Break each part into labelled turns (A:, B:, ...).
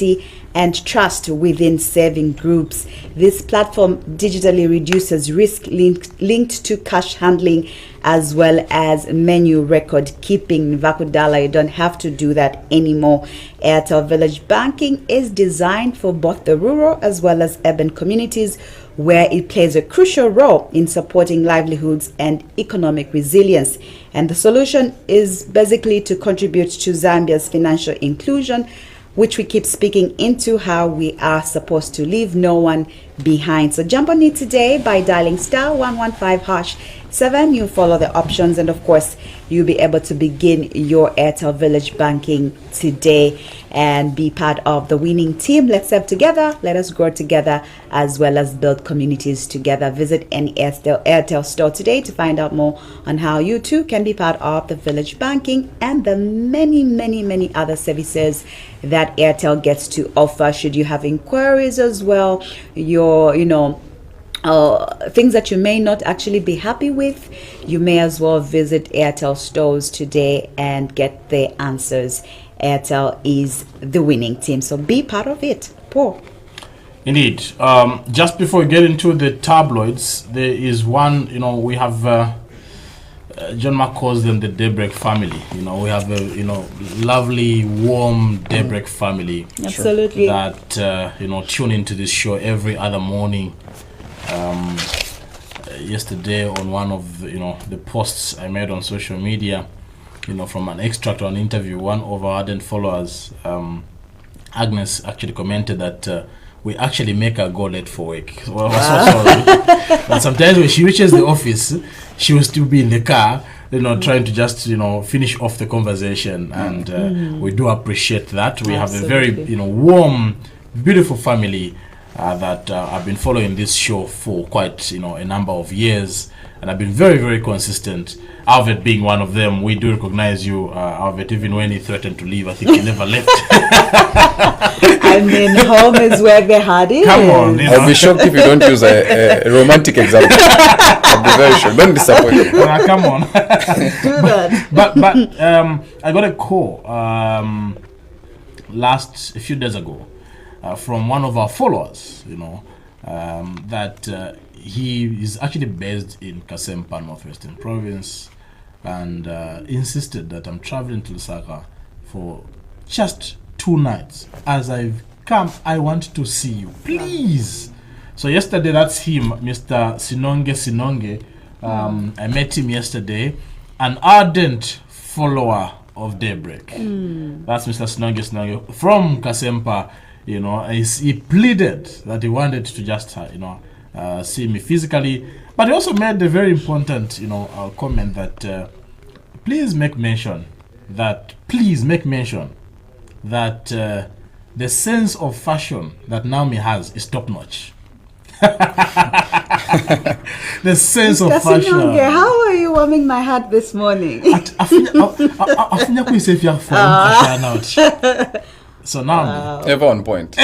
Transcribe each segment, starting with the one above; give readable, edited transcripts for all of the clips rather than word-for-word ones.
A: credibility and trust within saving groups. This platform digitally reduces risk linked to cash handling as well as menu record keeping. Vakudala, you don't have to do that anymore. Airtel Village Banking is designed for both the rural as well as urban communities, where it plays a crucial role in supporting livelihoods and economic resilience. And the solution is basically to contribute to Zambia's financial inclusion, which we keep speaking into, how we are supposed to leave no one behind. So jump on it today by dialing *115#7. You follow the options, and of course you'll be able to begin your Airtel Village Banking today and be part of the winning team. Let's serve together, let us grow together, as well as build communities together. Visit any Airtel store today to find out more on how you too can be part of the Village Banking and the many other services that Airtel gets to offer. Should you have inquiries as well, things that you may not actually be happy with, you may as well visit Airtel stores today and get the answers. Airtel is the winning team, so be part of it. Paul.
B: Indeed. Just before we get into the tabloids, there is one, we have John Mark calls them the Daybreak family. We have a lovely, warm Daybreak family.
A: Absolutely.
B: That tune into this show every other morning. Yesterday on one of the posts I made on social media, from an extract or an interview, one of our ardent followers, Agnes, actually commented that we actually make her go late for work. Well, I was so sorry. But sometimes when she reaches the office, she will still be in the car, trying to just, finish off the conversation. And we do appreciate that. We have a very, warm, beautiful family that I've been following this show for quite, a number of years. And I've been very, very consistent. Alvet being one of them. We do recognize you, Alvet, even when he threatened to leave. I think he never left.
A: I mean, home is where the heart is.
B: Come on.
C: I'll be shocked if you don't use a romantic example. I'll be very sure. Don't disappoint me.
B: Come on.
A: Do that.
B: But I got a call a few days ago from one of our followers, that he is actually based in Kasempa, Northwestern Province, and insisted that I'm traveling to Lusaka for just 2 nights. As I've come, I want to see you, please. So yesterday, that's him, Mr. Sinonge. I met him yesterday, an ardent follower of Daybreak. That's Mr. Sinonge from Kasempa. He pleaded that he wanted to just, see me physically, but he also made a very important, comment that please make mention that the sense of fashion that Naomi has is top notch. The sense of fashion.
A: How are you warming my heart this morning?
B: So now,
C: ever on point.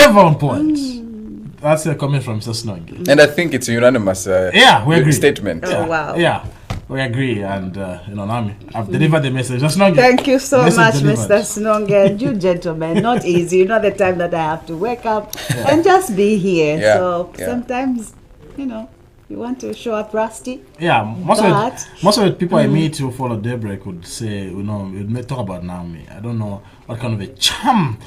B: That's a comment from Mr. Snong.
C: And I think it's a unanimous
B: we agree.
C: statement.
A: Oh, wow.
B: Yeah, we agree. And, Nami, I've delivered the message. Snong,
A: thank you so much,
B: delivered.
A: Mr. Snong. And you gentlemen, not easy. The time that I have to wake up and just be here.
C: Yeah.
A: So sometimes, you want to show up rusty.
B: Yeah, most of the people I meet who follow Daybreak would say, we'd talk about Naomi. I don't know what kind of a charm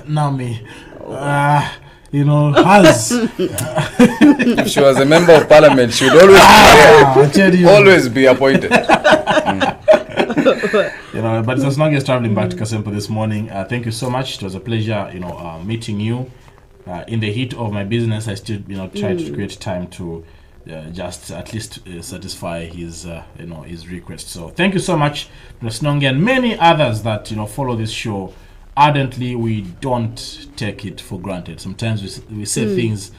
B: Naomi has.
C: If she was a member of parliament, she would always be appointed.
B: But as long as traveling back to Kasempa this morning, thank you so much. It was a pleasure, meeting you. In the heat of my business, I still, tried to create time to just at least satisfy his, his request. So thank you so much, Mr. Snongi, and many others that follow this show ardently. We don't take it for granted. Sometimes we say things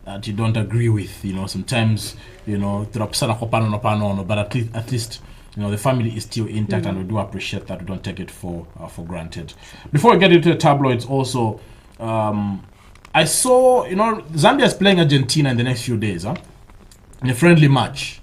B: that you don't agree with. Sometimes but at least the family is still intact, and we do appreciate that. We don't take it for granted. Before we get into the tabloids, also. I saw, Zambia is playing Argentina in the next few days, in a friendly match.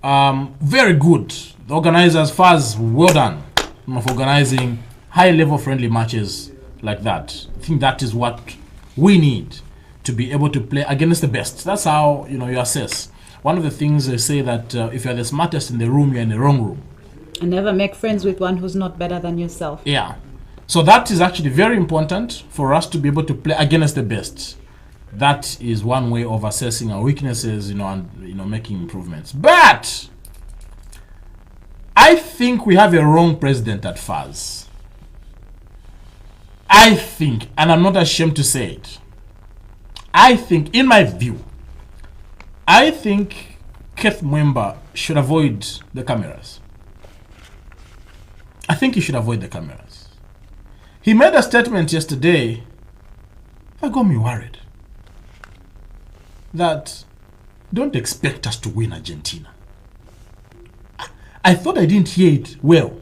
B: Very good. The organizers, FAS, well done for organizing high-level friendly matches like that. I think that is what we need to be able to play against the best. That's how you assess. One of the things they say that if you're the smartest in the room, you're in the wrong room.
A: And never make friends with one who's not better than yourself.
B: Yeah. So that is actually very important for us to be able to play against the best. That is one way of assessing our weaknesses, and making improvements. But I think we have a wrong president at FAS. I think, and I'm not ashamed to say it, I think, in my view, I think Keith Mwemba should avoid the cameras. I think he should avoid the cameras. He made a statement yesterday that got me worried. That don't expect us to win Argentina. I thought I didn't hear it well.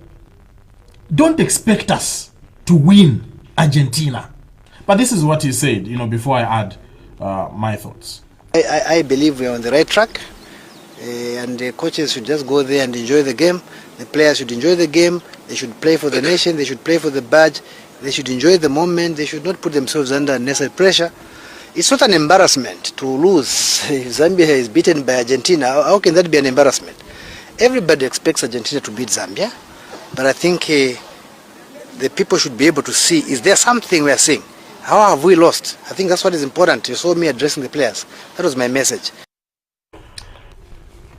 B: Don't expect us to win Argentina. But this is what he said, before I add my thoughts.
D: I believe we're on the right track, and the coaches should just go there and enjoy the game. The players should enjoy the game. They should play for the nation. They should play for the badge. They should enjoy the moment. They should not put themselves under unnecessary pressure. It's not an embarrassment to lose. If Zambia is beaten by Argentina, how can that be an embarrassment? Everybody expects Argentina to beat Zambia, but I think the people should be able to see, is there something we are seeing? How have we lost? I think that's what is important. You saw me addressing the players. That was my message.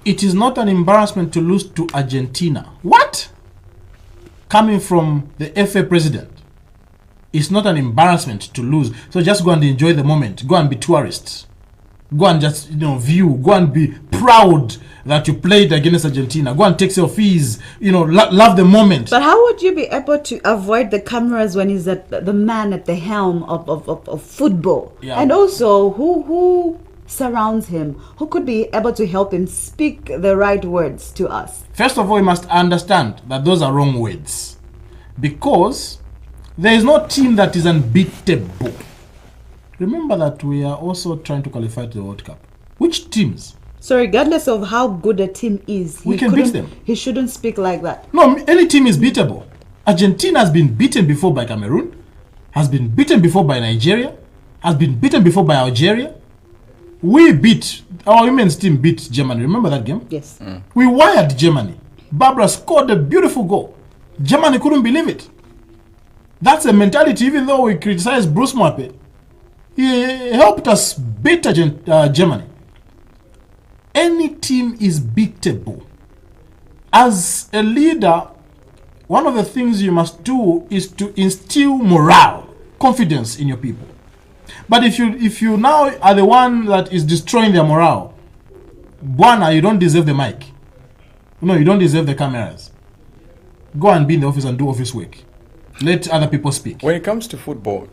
B: It is not an embarrassment to lose to Argentina. What? Coming from the FA president. It's not an embarrassment to lose. So just go and enjoy the moment. Go and be tourists. Go and just, view. Go and be proud that you played against Argentina. Go and take selfies. Love the moment.
A: But how would you be able to avoid the cameras when he's the man at the helm of football?
B: Yeah.
A: And also, who surrounds him? Who could be able to help him speak the right words to us?
B: First of all, you must understand that those are wrong words. Because there is no team that is unbeatable. Remember that we are also trying to qualify to the World Cup. Which teams?
A: So regardless of how good a team is,
B: we can beat them.
A: He shouldn't speak like that.
B: No, any team is beatable. Argentina has been beaten before by Cameroon, has been beaten before by Nigeria, has been beaten before by Algeria. Our women's team beat Germany. Remember that game?
A: Yes.
B: We wired Germany. Barbara scored a beautiful goal. Germany couldn't believe it. That's a mentality, even though we criticize Bruce Mwape. He helped us beat Germany. Any team is beatable. As a leader, one of the things you must do is to instill morale, confidence in your people. But if you now are the one that is destroying their morale, Bwana, you don't deserve the mic. No, you don't deserve the cameras. Go and be in the office and do office work. Let other people speak.
C: When it comes to football,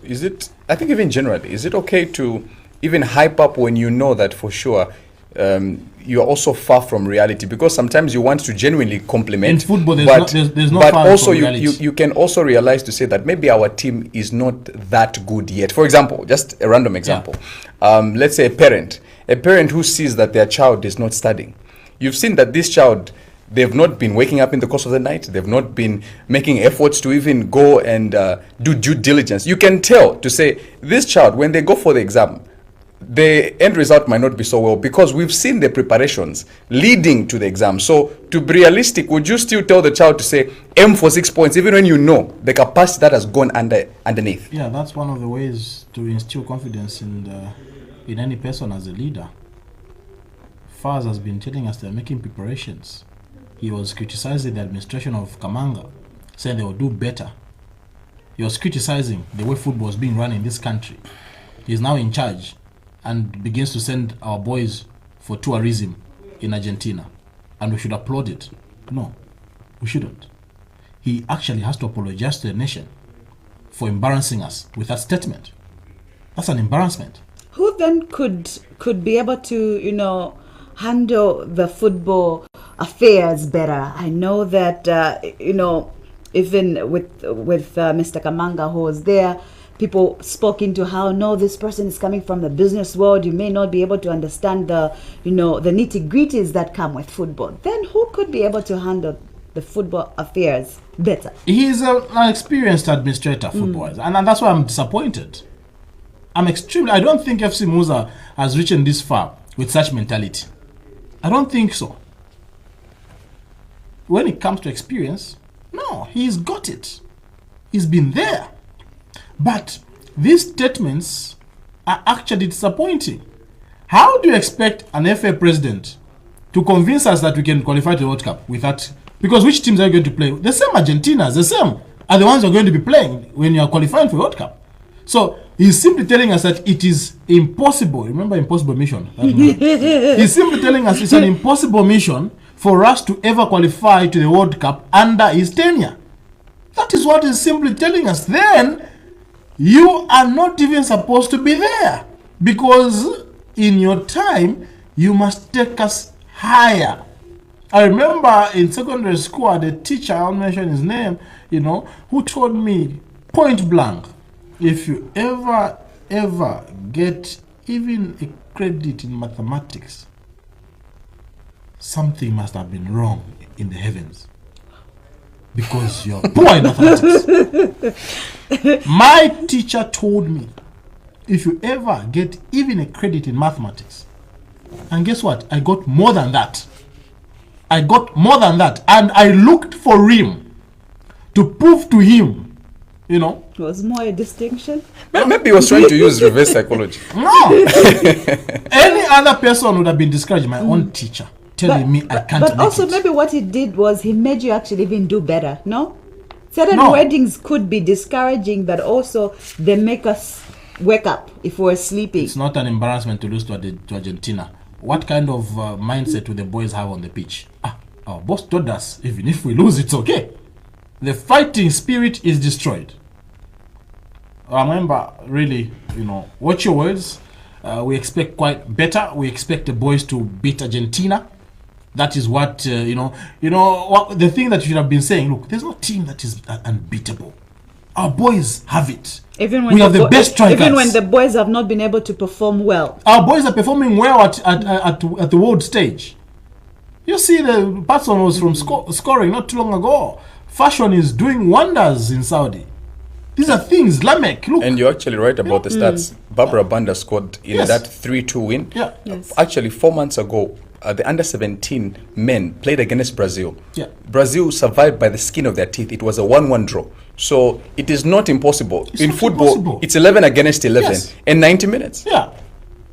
C: I think even generally, is it okay to even hype up when you know that for sure you are also far from reality? Because sometimes you want to genuinely compliment.
B: In football, there's no
C: but
B: far
C: also
B: from reality.
C: you can also realize to say that maybe our team is not that good yet. For example, just a random example. Yeah. Let's say a parent who sees that their child is not studying. You've seen that this child, they've not been waking up in the course of the night. They've not been making efforts to even go and do due diligence. You can tell to say this child, when they go for the exam, the end result might not be so well because we've seen the preparations leading to the exam. So to be realistic, would you still tell the child to say aim for 6 points even when you know the capacity that has gone underneath?
B: Yeah, that's one of the ways to instill confidence in any person as a leader. Faz has been telling us they're making preparations. He was criticizing the administration of Kamanga, saying they will do better. He was criticizing the way football is being run in this country. He's now in charge and begins to send our boys for tourism in Argentina. And we should applaud it. No, we shouldn't. He actually has to apologize to the nation for embarrassing us with that statement. That's an embarrassment.
A: Who then could be able to, handle the football affairs better? I know that, even with Mr. Kamanga, who was there, people spoke into how, no, this person is coming from the business world. You may not be able to understand the nitty-gritties that come with football. Then who could be able to handle the football affairs better.
B: He's an experienced administrator, football-wise, and that's why I'm disappointed. I don't think FC Musa has reached this far with such mentality. I don't think so. When it comes to experience, no, he's got it. He's been there. But these statements are actually disappointing. How do you expect an FA president to convince us that we can qualify to the World Cup with that? Because which teams are you going to play? The same Argentinas, the same are the ones who are going to be playing when you are qualifying for the World Cup. So he's simply telling us that it is impossible. Remember Impossible Mission? He's simply telling us it's an impossible mission for us to ever qualify to the World Cup under his tenure. That is what he's simply telling us. Then you are not even supposed to be there, because in your time you must take us higher. I remember in secondary school, the teacher, I'll mention his name, who told me point blank, if you ever get even a credit in mathematics, something must have been wrong in the heavens, because you're poor in mathematics. My teacher told me, if you ever get even a credit in mathematics, and guess what? I got more than that. And I looked for him to prove to him,
A: It was more a distinction.
C: Maybe he was trying to use reverse psychology.
B: No. Any other person would have been discouraged. My own teacher telling me I can't
A: But
B: make
A: also
B: it.
A: maybe what he did was he made you actually even do better, no? Certain
B: No.
A: weddings could be discouraging, but also they make us wake up if we're sleeping.
B: It's not an embarrassment to lose to Argentina. What kind of mindset do the boys have on the pitch? Our boss told us, even if we lose, it's okay. The fighting spirit is destroyed. I remember, really, watch your words. We expect quite better. We expect the boys to beat Argentina. That is what, what the thing that you should have been saying. Look, there's no team that is unbeatable. Our boys have it.
A: Even when
B: we have the best strikers.
A: Even when the boys have not been able to perform well.
B: Our boys are performing well at the world stage. You see, the person was from scoring not too long ago. Fashion is doing wonders in Saudi. These are things, Lamek, look.
C: And you're actually right about the stats. Barbara Banda scored in that 3-2 win.
B: Yeah.
A: Yes.
C: Actually, 4 months ago, the under-17 men played against Brazil.
B: Yeah.
C: Brazil survived by the skin of their teeth. It was a 1-1 draw. So it is not impossible.
B: It's
C: in
B: not
C: football,
B: impossible.
C: it's 11 against 11
B: Yes.
C: in 90 minutes.
B: Yeah.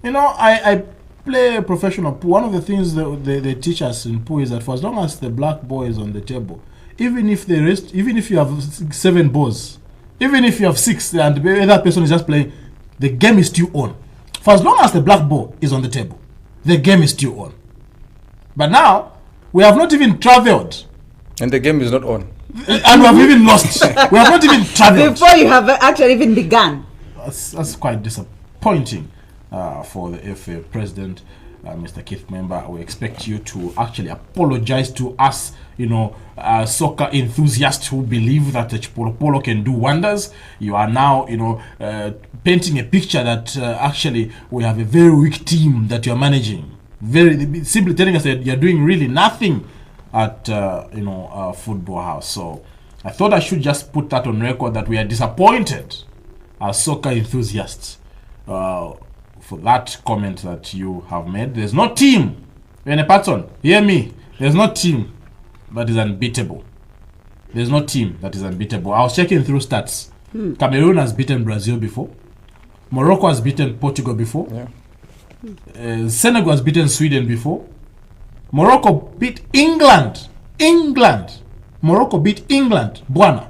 B: I play professional pool. One of the things that they teach us in pool is that for as long as the black ball is on the table, even if you have 7 balls, even if you have 6 and the other person is just playing, the game is still on. For as long as the black ball is on the table, the game is still on. But now, we have not even traveled.
C: And the game is not on.
B: And we have even lost. We have not even traveled.
A: Before you have actually even begun.
B: That's quite disappointing for the FA president, Mr. Keith Member. We expect you to actually apologize to us, soccer enthusiasts who believe that the Polo can do wonders. You are now, painting a picture that actually we have a very weak team that you're managing. Simply telling us that you're doing really nothing at Football House. So I thought I should just put that on record that we are disappointed as soccer enthusiasts for that comment that you have made. There's no team, Patson, hear me, there's no team that is unbeatable. There's no team that is unbeatable. I was checking through stats. Cameroon has beaten Brazil before. Morocco has beaten Portugal before.
C: Yeah.
B: Senegal has beaten Sweden before. Morocco beat England. Morocco beat England. Buana.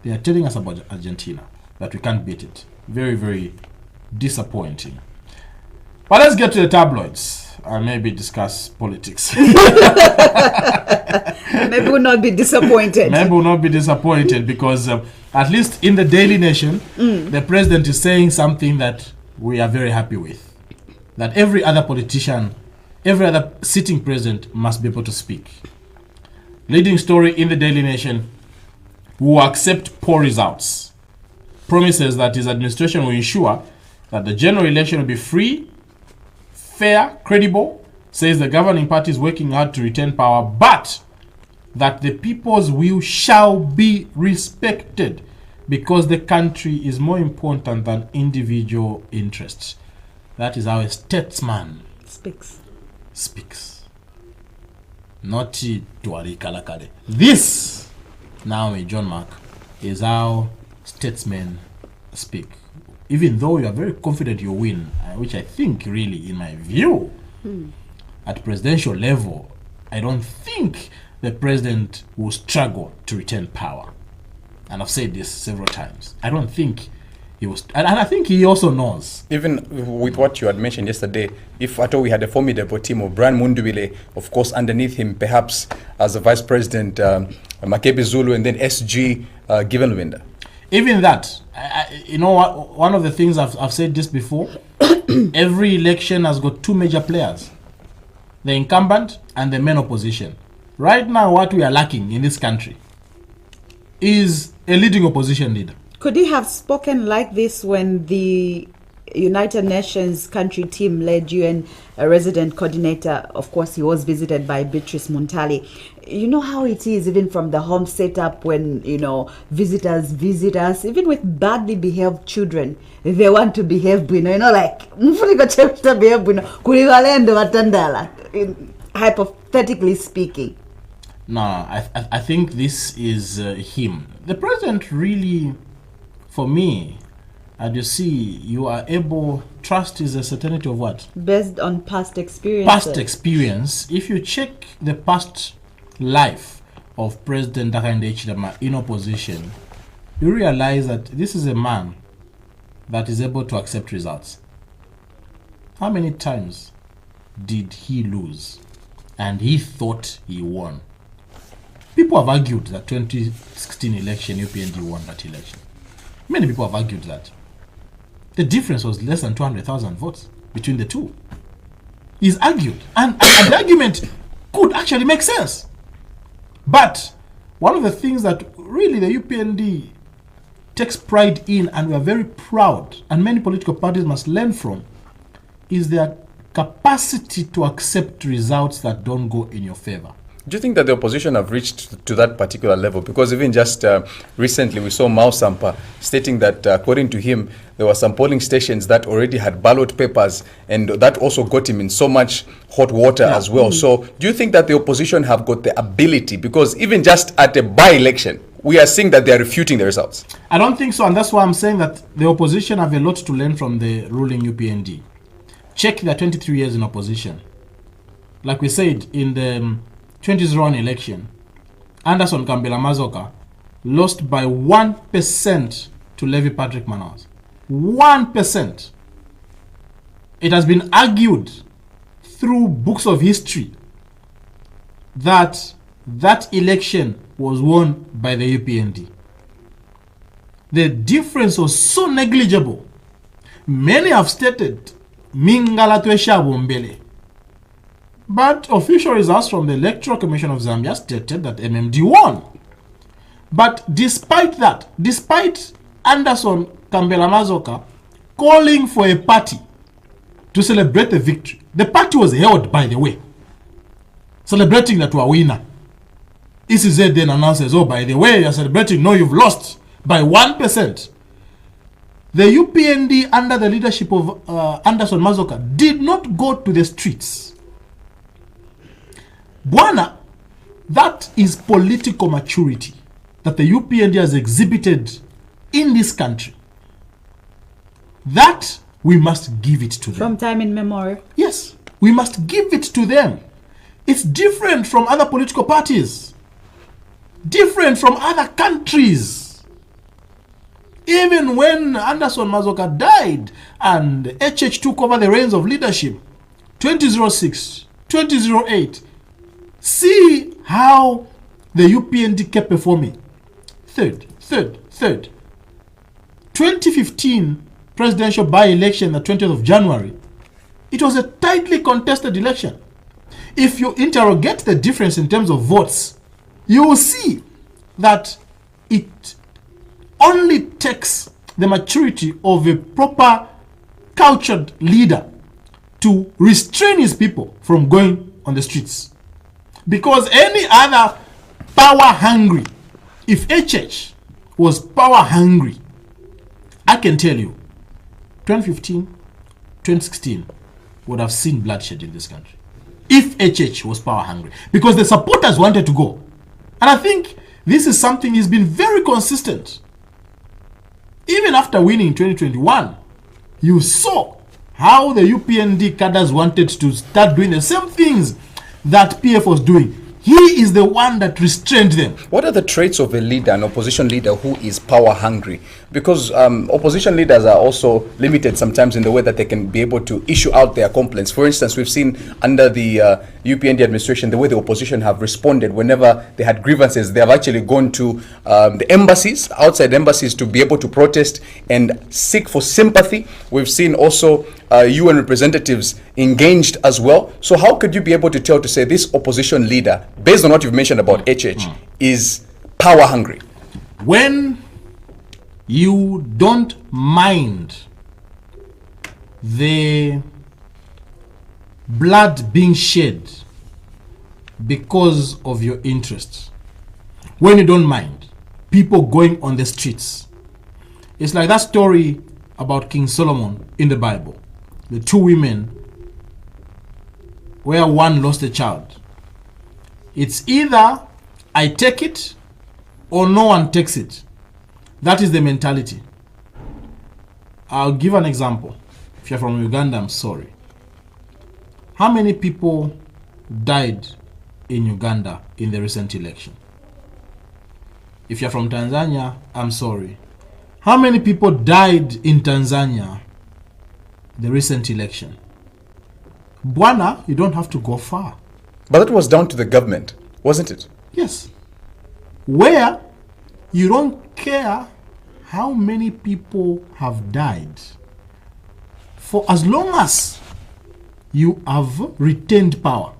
B: They are telling us about Argentina, that we can't beat it. Very, very disappointing. But let's get to the tabloids and maybe discuss politics.
A: Maybe we'll not be disappointed.
B: Maybe we'll not be disappointed because at least in the Daily Nation, the president is saying something that we are very happy with. That every other politician, every other sitting president must be able to speak. Leading story in the Daily Nation: we will accept poor results. Promises that his administration will ensure that the general election will be free, fair, credible. Says the governing party is working hard to retain power, but that the people's will shall be respected because the country is more important than individual interests. That is how a statesman speaks. Not Tuari Kalakale. This, now John Mark, is how statesmen speak. Even though you are very confident you win, which I think really, in my view, at presidential level, I don't think the president will struggle to retain power. And I've said this several times. I don't think he was, and I think he also knows. Even
C: with what you had mentioned yesterday, if at all we had a formidable team of Brian Mundubile, of course, underneath him, perhaps as a vice president, Makepe Zulu, and then SG Given Lwenda.
B: Even that, you know what? One of the things I've said this before. Every election has got two major players: the incumbent and the main opposition. Right now, what we are lacking in this country is a leading opposition leader.
A: Could he have spoken like this when the United Nations country team led UN resident coordinator? Of course, he was visited by Beatrice Muntali. You know how it is, even from the home setup, when, you know, visitors visit us, even with badly behaved children, they want to behave, you know, like, hypothetically speaking.
B: No, I think this is him. The president really, for me, as you see, you are able, trust is a certainty of what?
A: Based on past experiences.
B: Past experience. If you check the past life of President Hakainde Hichilema in opposition, you realize that this is a man that is able to accept results. How many times did he lose and he thought he won? People have argued that 2016 election, UPND won that election. Many people have argued that. The difference was less than 200,000 votes between the two. He's argued. And the argument could actually make sense. But one of the things that really the UPND takes pride in, and we are very proud, and many political parties must learn from, is their capacity to accept results that don't go in your favor.
C: Do you think that the opposition have reached to that particular level? Because even just recently we saw Mao Sampa stating that according to him, there were some polling stations that already had ballot papers, and that also got him in so much hot water as well. So do you think that the opposition have got the ability? Because even just at a by-election, we are seeing that they are refuting the results.
B: I don't think so, and that's why I'm saying that the opposition have a lot to learn from the ruling UPND. Check their 23 years in opposition. Like we said, in the 2001 election, Anderson Kambela Mazoka lost by 1% to Levi Patrick Manaus. 1%. It has been argued through books of history that that election was won by the UPND. The difference was so negligible. Many have stated Mingala Twesha Mbele. But official results from the Electoral Commission of Zambia stated that MMD won. But despite that, despite Anderson Kambela Mazoka calling for a party to celebrate the victory, the party was held, by the way, celebrating that we are winner. ECZ then announces, oh, by the way, you're celebrating, no, you've lost by 1%. The UPND, under the leadership of Anderson Mazoka, did not go to the streets. Bwana, that is political maturity that the UPND has exhibited in this country. That we must give it to them.
A: From time immemorial.
B: Yes, we must give it to them. It's different from other political parties. Different from other countries. Even when Anderson Mazoka died and HH took over the reins of leadership, 2006, 2008, see how the UPND kept performing. Third. 2015 presidential by-election, the 20th of January, it was a tightly contested election. If you interrogate the difference in terms of votes, you will see that it only takes the maturity of a proper cultured leader to restrain his people from going on the streets. Because any other power hungry, if HH was power hungry, I can tell you, 2015, 2016 would have seen bloodshed in this country. If HH was power hungry. Because the supporters wanted to go. And I think this is something he's been very consistent. Even after winning in 2021, you saw how the UPND cadres wanted to start doing the same things that PF was doing. He is the one that restrained them.
C: What are the traits of a leader, an opposition leader who is power hungry? Because opposition leaders are also limited sometimes in the way that they can be able to issue out their complaints. For instance, we've seen under the UPND administration, the way the opposition have responded whenever they had grievances. They have actually gone to the embassies, outside embassies, to be able to protest and seek for sympathy. We've seen also UN representatives engaged as well. So how could you be able to tell, to say this opposition leader, based on what you've mentioned about HH, is power hungry?
B: When you don't mind the blood being shed because of your interests, when you don't mind people going on the streets, it's like that story about King Solomon in the Bible, the two women where one lost a child. It's either I take it or no one takes it. That is the mentality. I'll give an example. If you're from Uganda, I'm sorry. How many people died in Uganda in the recent election? If you're from Tanzania, I'm sorry. How many people died in Tanzania the recent election? Bwana, you don't have to go far.
C: But that was down to the government, wasn't it?
B: Yes. Where you don't care how many people have died, for as long as you have retained power.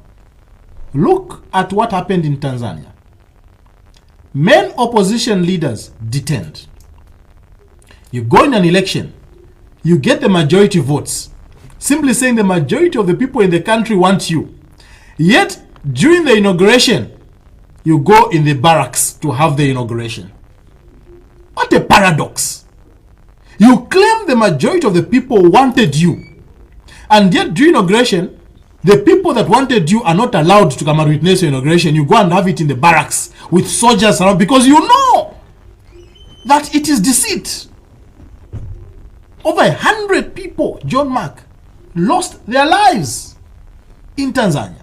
B: Look at what happened in Tanzania. Main opposition leaders detained. You go in an election, you get the majority votes, simply saying the majority of the people in the country want you. Yet, during the inauguration, you go in the barracks to have the inauguration. What a paradox. You claim the majority of the people wanted you, and yet during inauguration, the people that wanted you are not allowed to come and witness your inauguration. You go and have it in the barracks with soldiers around, because you know that it is deceit. Over 100 people, John Mark, lost their lives in Tanzania.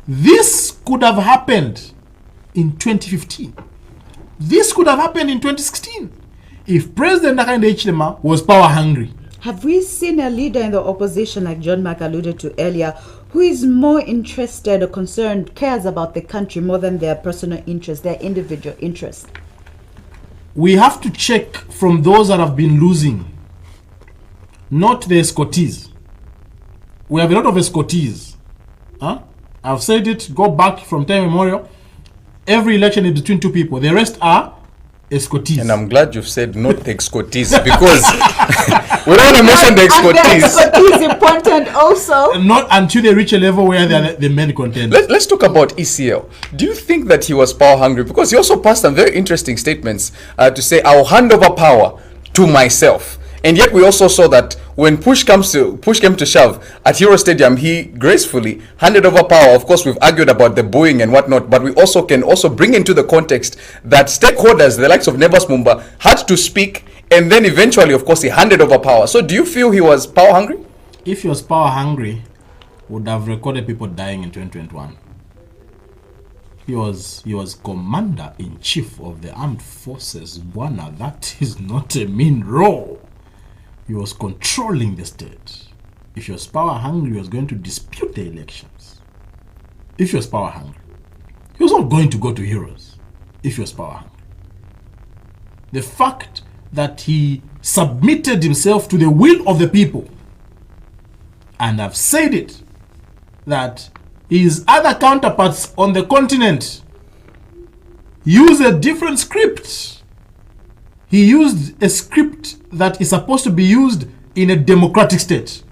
B: This could have happened in 2015. This could have happened in 2016 if President Hakainde Hichilema was power hungry.
A: Have we seen a leader in the opposition, like John Mark alluded to earlier, who is more interested or concerned, cares about the country more than their personal interests, their individual interests?
B: We have to check from those that have been losing, not the escortees. We have a lot of escortees. I've said it, go back from time immemorial. Every election is between two people. The rest are escortees.
C: And I'm glad you've said not the escortees, because we don't want to mention the escortees.
A: And the escortees is important also.
B: Not until they reach a level where they are the main contenders.
C: Let's talk about ECL. Do you think that he was power hungry? Because he also passed some very interesting statements to say, I'll hand over power to myself. And yet we also saw that when push came to shove at Hero Stadium, he gracefully handed over power. Of course, we've argued about the booing and whatnot, but we also can bring into the context that stakeholders, the likes of Nebas Mumba, had to speak, and then eventually, of course, he handed over power. So do you feel he was power hungry?
B: If he was power hungry, would have recorded people dying in 2021. He was commander-in-chief of the armed forces. Bwana, that is not a mean role. He was controlling the state. If he was power hungry, he was going to dispute the elections. If he was power hungry, he was not going to go to Heroes. If he was power hungry, the fact that he submitted himself to the will of the people, and I've said it, that his other counterparts on the continent use a different script. He used a script that is supposed to be used in a democratic state,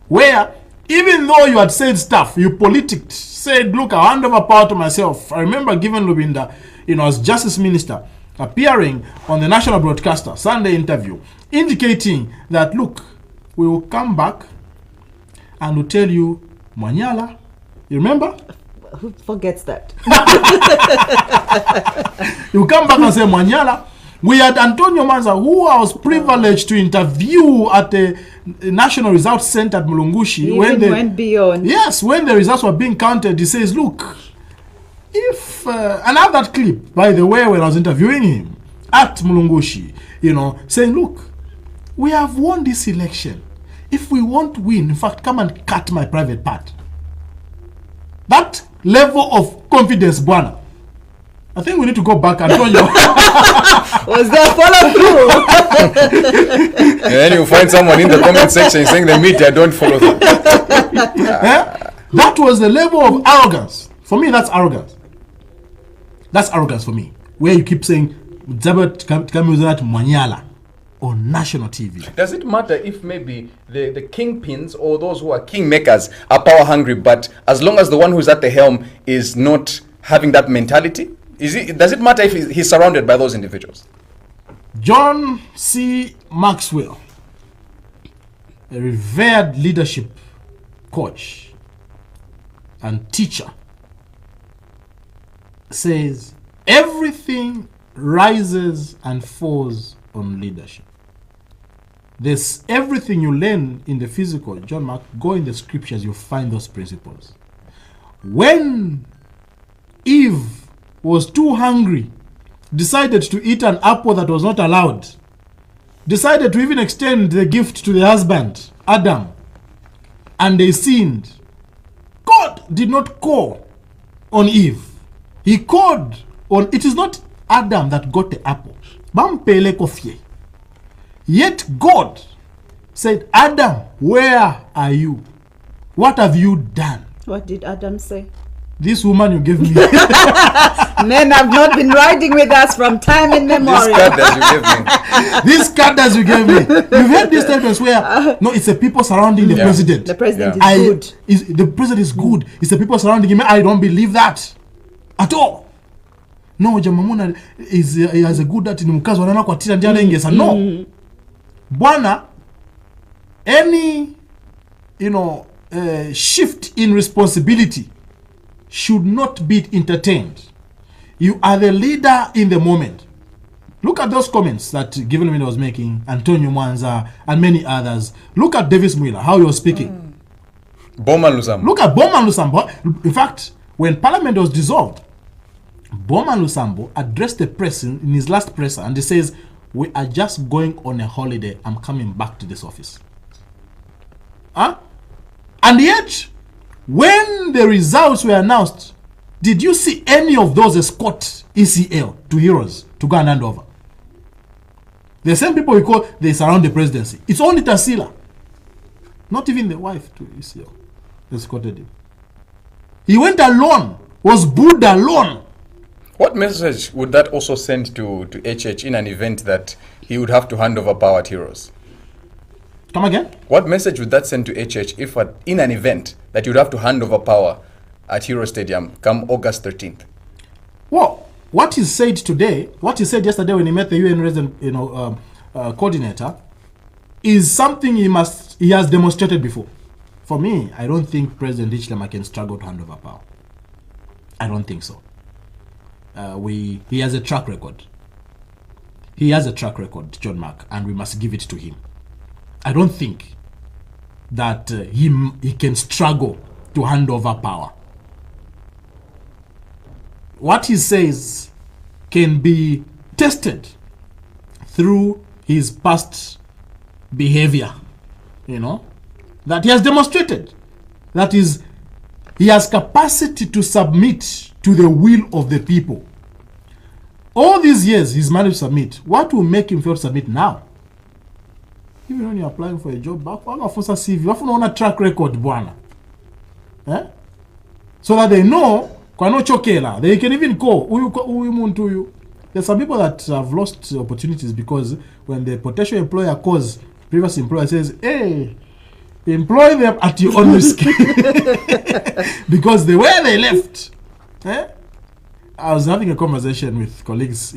B: where Even though you had said stuff, you politicked, said, look, I'll hand over power to myself. I remember giving Lubinda, as Justice Minister, appearing on the national broadcaster, Sunday interview, indicating that, look, we will come back and we'll tell you, Mwanyala, you remember?
A: Who forgets that?
B: You come back and say, Mwanyala. We had Antonio Manza, who I was privileged to interview at the National Results Center at Mulungushi.
A: When they went beyond.
B: Yes, when the results were being counted, he says, look, if, and I have that clip, by the way, when I was interviewing him at Mulungushi, saying, look, we have won this election. If we want to win, in fact, come and cut my private part. That level of confidence, Bwana. I think we need to go back and tell you.
A: Was there follow through?
C: And then you find someone in the comment section saying the media don't follow through.
B: That was the level of arrogance. For me, that's arrogance. That's arrogance for me. Where you keep saying, Zambia Mwanyala on national TV.
C: Does it matter if maybe the kingpins or those who are kingmakers are power hungry, but as long as the one who's at the helm is not having that mentality? Does it matter if he's surrounded by those individuals?
B: John C. Maxwell, a revered leadership coach and teacher, says everything rises and falls on leadership. There's everything you learn in the physical. John Mark, go in the scriptures, you'll find those principles. When Eve was too hungry, decided to eat an apple that was not allowed, decided to even extend the gift to the husband, Adam, and they sinned. God did not call on Eve. He called on, it is not Adam that got the apple. Bampele kofie. Yet God said, Adam, where are you? What have you done?
A: What did Adam say?
B: This woman you gave me.
A: Men have not been riding with us from time immemorial.
C: This card that you gave me.
B: This card that you gave me. You've heard these statements where, no, it's the people surrounding the president.
A: The president is good.
B: The president is good. It's the people surrounding him. I don't believe that at all. No, Jamamuna he has a good that in Mukazo wanana kwa tira ndiana ingesa. No. Bwana, any, shift in responsibility should not be entertained. You are the leader in the moment. Look at those comments that Given was making, Antonio Mwanza, and many others. Look at Davis Mwila, how he was speaking.
C: Boma Lusambo.
B: Look at Boma Lusambo. In fact, when Parliament was dissolved, Boma Lusambo addressed the press in his last presser, and he says, we are just going on a holiday. I'm coming back to this office. And yet, when the results were announced, did you see any of those escort ECL to Heroes to go and hand over? The same people we call, they surround the presidency. It's only Tarsila. Not even the wife to ECL escorted him. He went alone, was booed alone.
C: What message would that also send to HH in an event that he would have to hand over power at Heroes?
B: Come again?
C: What message would that send to HH if in an event that you'd have to hand over power at Hero Stadium come August 13th?
B: Well, what he said today, what he said yesterday when he met the UN resident, coordinator, is something he has demonstrated before. For me, I don't think President Hichilema can struggle to hand over power. I don't think so. He has a track record. He has a track record, John Mark, and we must give it to him. I don't think that he can struggle to hand over power. What he says can be tested through his past behavior, that he has demonstrated. That is, he has capacity to submit to the will of the people. All these years he's managed to submit. What will make him fail to submit now? Even when you're applying for a job, wanafunza CV, wanaona track record bwana. So that they know, kwa no chokela, they can even call, uyu muntu uyu. There's some people that have lost opportunities because when the potential employer calls previous employer says, hey, Employ them at your own risk. Because the way they left, I was having a conversation with colleagues,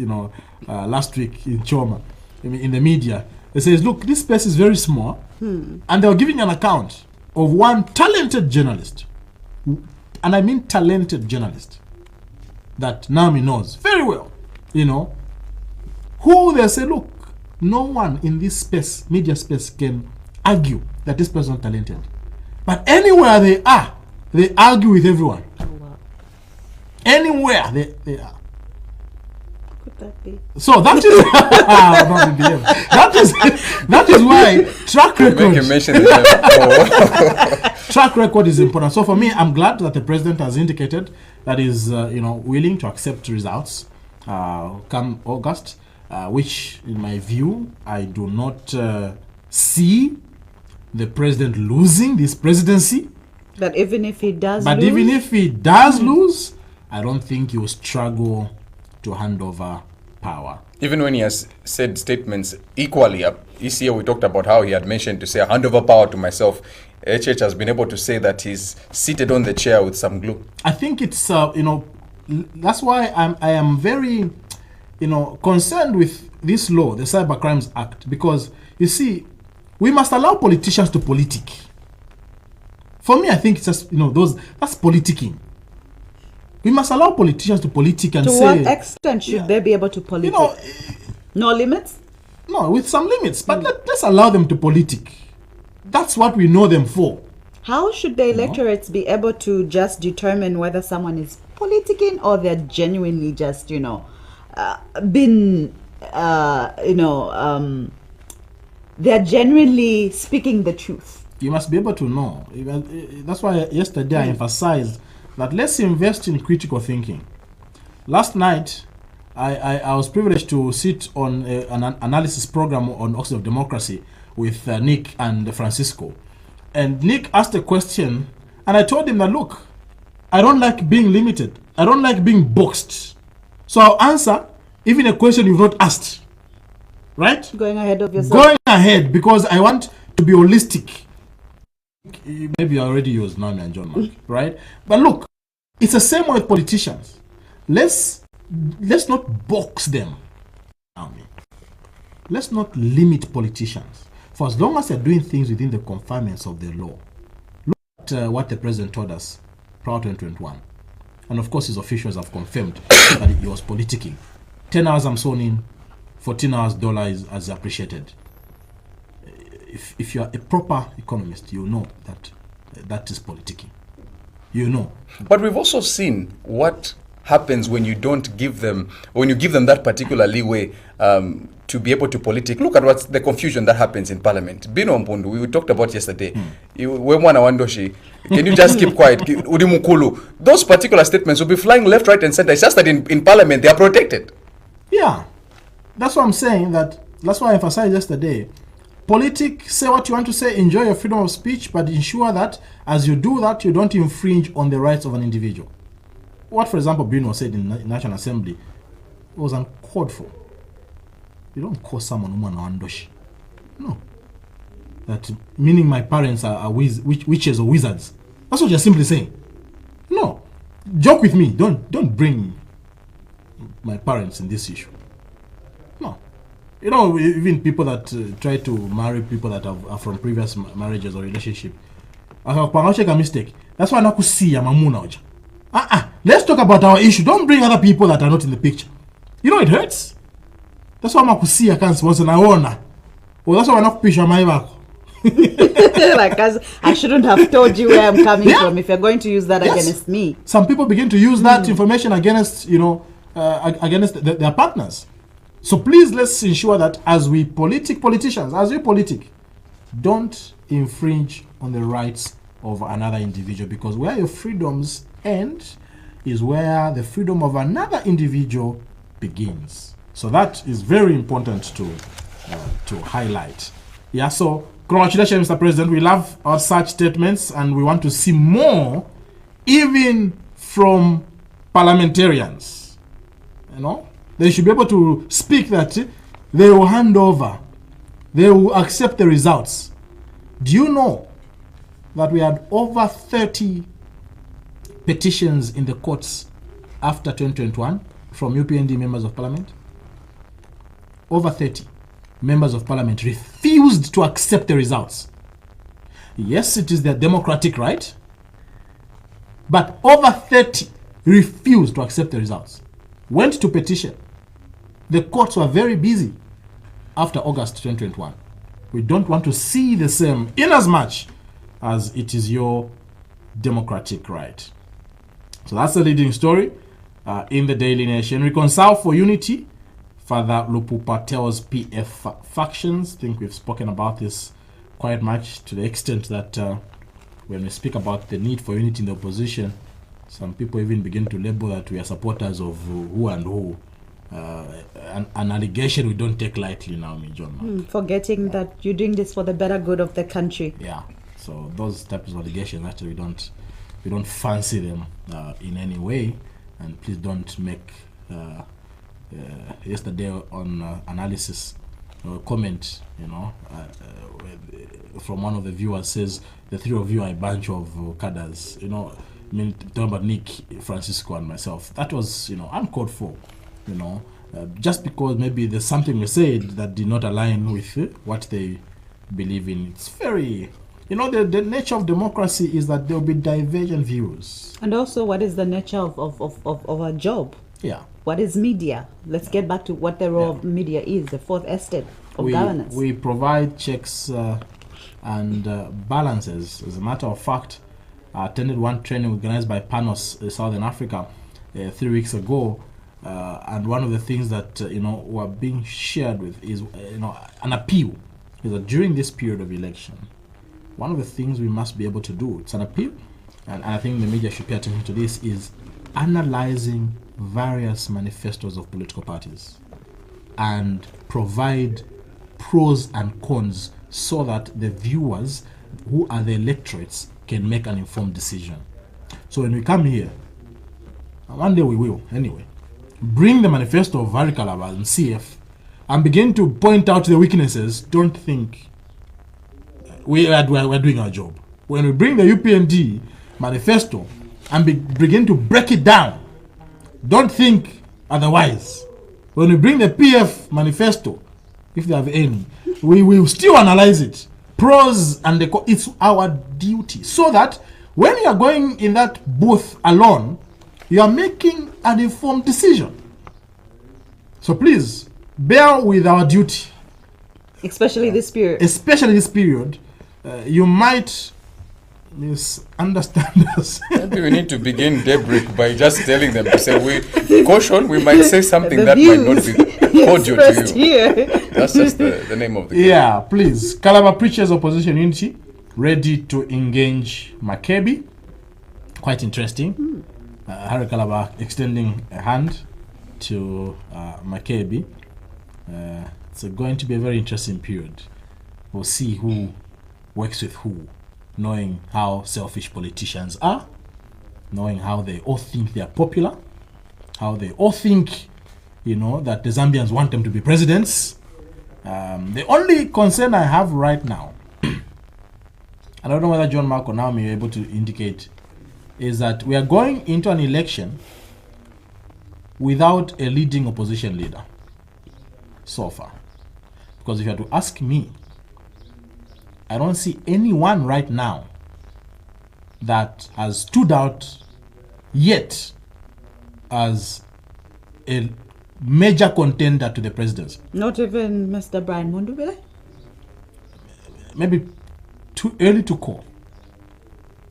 B: last week in Choma, in the media. They says, look, this space is very small, and they were giving an account of one talented journalist, and I mean talented journalist, that Nami knows very well, who they say, look, no one in this space, media space, can argue that this person is talented. But anywhere they are, they argue with everyone.
A: Oh, wow.
B: Anywhere they are.
A: Could that be?
B: So that is that is why track record.
C: You mentioned the
B: Track record is important. So for me, I'm glad that the president has indicated that is willing to accept results come August, which in my view I do not see the president losing this presidency.
A: But even if he does
B: lose, I don't think he will struggle to hand over power.
C: Even when he has said statements equally up, this year we talked about how he had mentioned to say, hand over power to myself. HH has been able to say that he's seated on the chair with some glue.
B: I think it's, that's why I am very, concerned with this law, the Cyber Crimes Act, because, you see, we must allow politicians to politic. For me, I think it's just, that's politicking. We must allow politicians to politic and
A: to
B: say...
A: what extent should they be able to politic? No limits?
B: No, with some limits. But let's allow them to politic. That's what we know them for.
A: How should the electorates be able to just determine whether someone is politicking or they're genuinely just, they're genuinely speaking the truth?
B: You must be able to know. That's why yesterday I emphasized that let's invest in critical thinking. Last night, I was privileged to sit on an analysis program on Oxford of Democracy with Nick and Francisco. And Nick asked a question, and I told him that, look, I don't like being limited. I don't like being boxed. So I'll answer even a question you've not asked. Right?
A: Going ahead of yourself.
B: Going ahead, because I want to be holistic. Maybe I already used Nami and John Mark, right? But look, it's the same with politicians. Let's not box them. Let's not limit politicians. For as long as they're doing things within the confinements of the law. Look at what the president told us prior to 2021. And of course his officials have confirmed that he was politicking. 10 hours I'm sworn in, 14 hours dollar is appreciated. If you are a proper economist, you know that is politicking.
C: But we've also seen what happens when you don't give them, when you give them that particular leeway to be able to politic. Look at what's the confusion that happens in Parliament. Bino Mpundu, we talked about yesterday. Can you just keep quiet? Udimukulu. Those particular statements will be flying left, right, and center. It's just that in Parliament they are protected.
B: Yeah, that's what I'm saying. That's why I emphasized yesterday. Say what you want to say, enjoy your freedom of speech, but ensure that as you do that, you don't infringe on the rights of an individual. What, for example, Bruno said in National Assembly was uncalled for. You don't call someone Umanwandoshi. No. That meaning my parents are witches or wizards. That's what you're simply saying. No. Joke with me. Don't bring my parents in this issue. No. Even people that try to marry people that are from previous marriages or relationship. A mistake. That's why I'm not going to see Mamuna Oja. Let's talk about our issue. Don't bring other people that are not in the picture. It hurts. That's why I'm not going to see I can't sponsor na ona. Well, that's why I'm not picture my back.
A: I shouldn't have told you where I'm coming from if you're going to use that against me.
B: Some people begin to use that information against, against their partners. So please, let's ensure that as we politicians, don't infringe on the rights of another individual, because where your freedoms end is where the freedom of another individual begins. So that is very important to highlight. Yeah, so congratulations, Mr. President. We love our such statements, and we want to see more, even from parliamentarians. They should be able to speak that they will hand over, they will accept the results. Do you know that we had over 30 petitions in the courts after 2021 from UPND members of parliament? Over 30 members of parliament refused to accept the results. Yes, it is their democratic right, but over 30 refused to accept the results. Went to petition. The courts were very busy after August 2021. We don't want to see the same, in as much as it is your democratic right. So that's the leading story in the Daily Nation. Reconcile for unity. Father Lupu Patel's PF factions. I think we've spoken about this quite much, to the extent that when we speak about the need for unity in the opposition, some people even begin to label that we are supporters of who and who. An allegation we don't take lightly now, John.
A: Forgetting that you're doing this for the better good of the country.
B: Yeah. So those types of allegations, actually, we don't fancy them in any way. And please don't make yesterday on analysis comment, from one of the viewers says the three of you are a bunch of cadres. I mean, talking about Nick, Francisco, and myself. That was, uncalled for. Just because maybe there's something we said that did not align with what they believe in. It's very, the nature of democracy is that there will be divergent views.
A: And also, what is the nature of our job?
B: Yeah.
A: What is media? Let's get back to what the role of media is, the fourth estate of governance.
B: We provide checks and balances. As a matter of fact, I attended one training organized by Panos Southern Africa 3 weeks ago. And one of the things that were being shared with is an appeal is that during this period of election, one of the things we must be able to do, it's an appeal, and I think the media should pay attention to this, is analyzing various manifestos of political parties and provide pros and cons so that the viewers, who are the electorates, can make an informed decision. So when we come here, and one day we will anyway, bring the manifesto of Harry Calabar and CF and begin to point out the weaknesses, don't think we're doing our job. When we bring the UPND manifesto and begin to break it down, don't think otherwise. When we bring the PF manifesto, if they have any, we will still analyze it. Pros and it's our duty. So that when you are going in that booth alone, you are making an informed decision. So please, bear with our duty.
A: Especially this period.
B: You might misunderstand us.
C: Maybe we need to begin daybreak by just telling them to say, we might say something that
A: views
C: might not be cordial to you.
A: Here.
C: That's just the name of the game.
B: Yeah, please. Calabar preaches opposition unity, ready to engage Maccabi. Quite interesting. Harry Calabar extending a hand to Maccabi. It's going to be a very interesting period. We'll see who works with who, knowing how selfish politicians are, knowing how they all think they are popular, how they all think, that the Zambians want them to be presidents. The only concern I have right now, I don't know whether John Marco now may be able to indicate, is that we are going into an election without a leading opposition leader so far. Because if you had to ask me, I don't see anyone right now that has stood out yet as a major contender to the presidency.
A: Not even Mr. Brian Mundubile?
B: Maybe too early to call.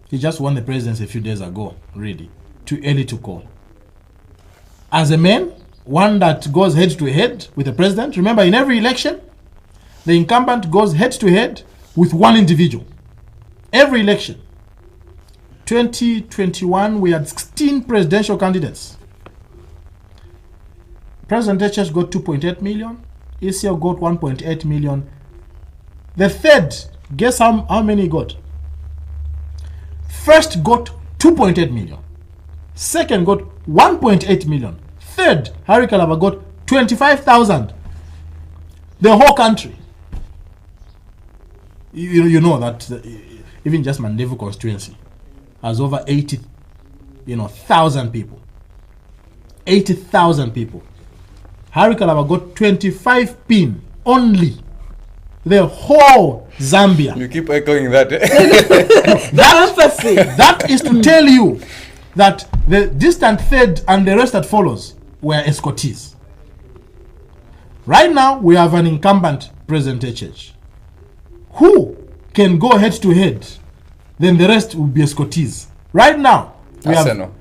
B: He just won the presidency a few days ago, really. Too early to call. As a man, one that goes head to head with the president. Remember, in every election, the incumbent goes head to head with one individual. Every election. 2021, we had 16 presidential candidates. President Echech got 2.8 million. ECL got 1.8 million. The third, guess how many he got? First got 2.8 million. Second got 1.8 million. Third, Harry Calabar got 25,000. The whole country. you know that even just Mandevu constituency has over 80,000 people. 80,000 people. Harry Kalaba got 25 pin only. The whole Zambia.
C: You keep echoing that.
B: That is to tell you that the distant third and the rest that follows were escortees. Right now, we have an incumbent President HH who can go head to head. Then the rest will be escortees. Right now, we have...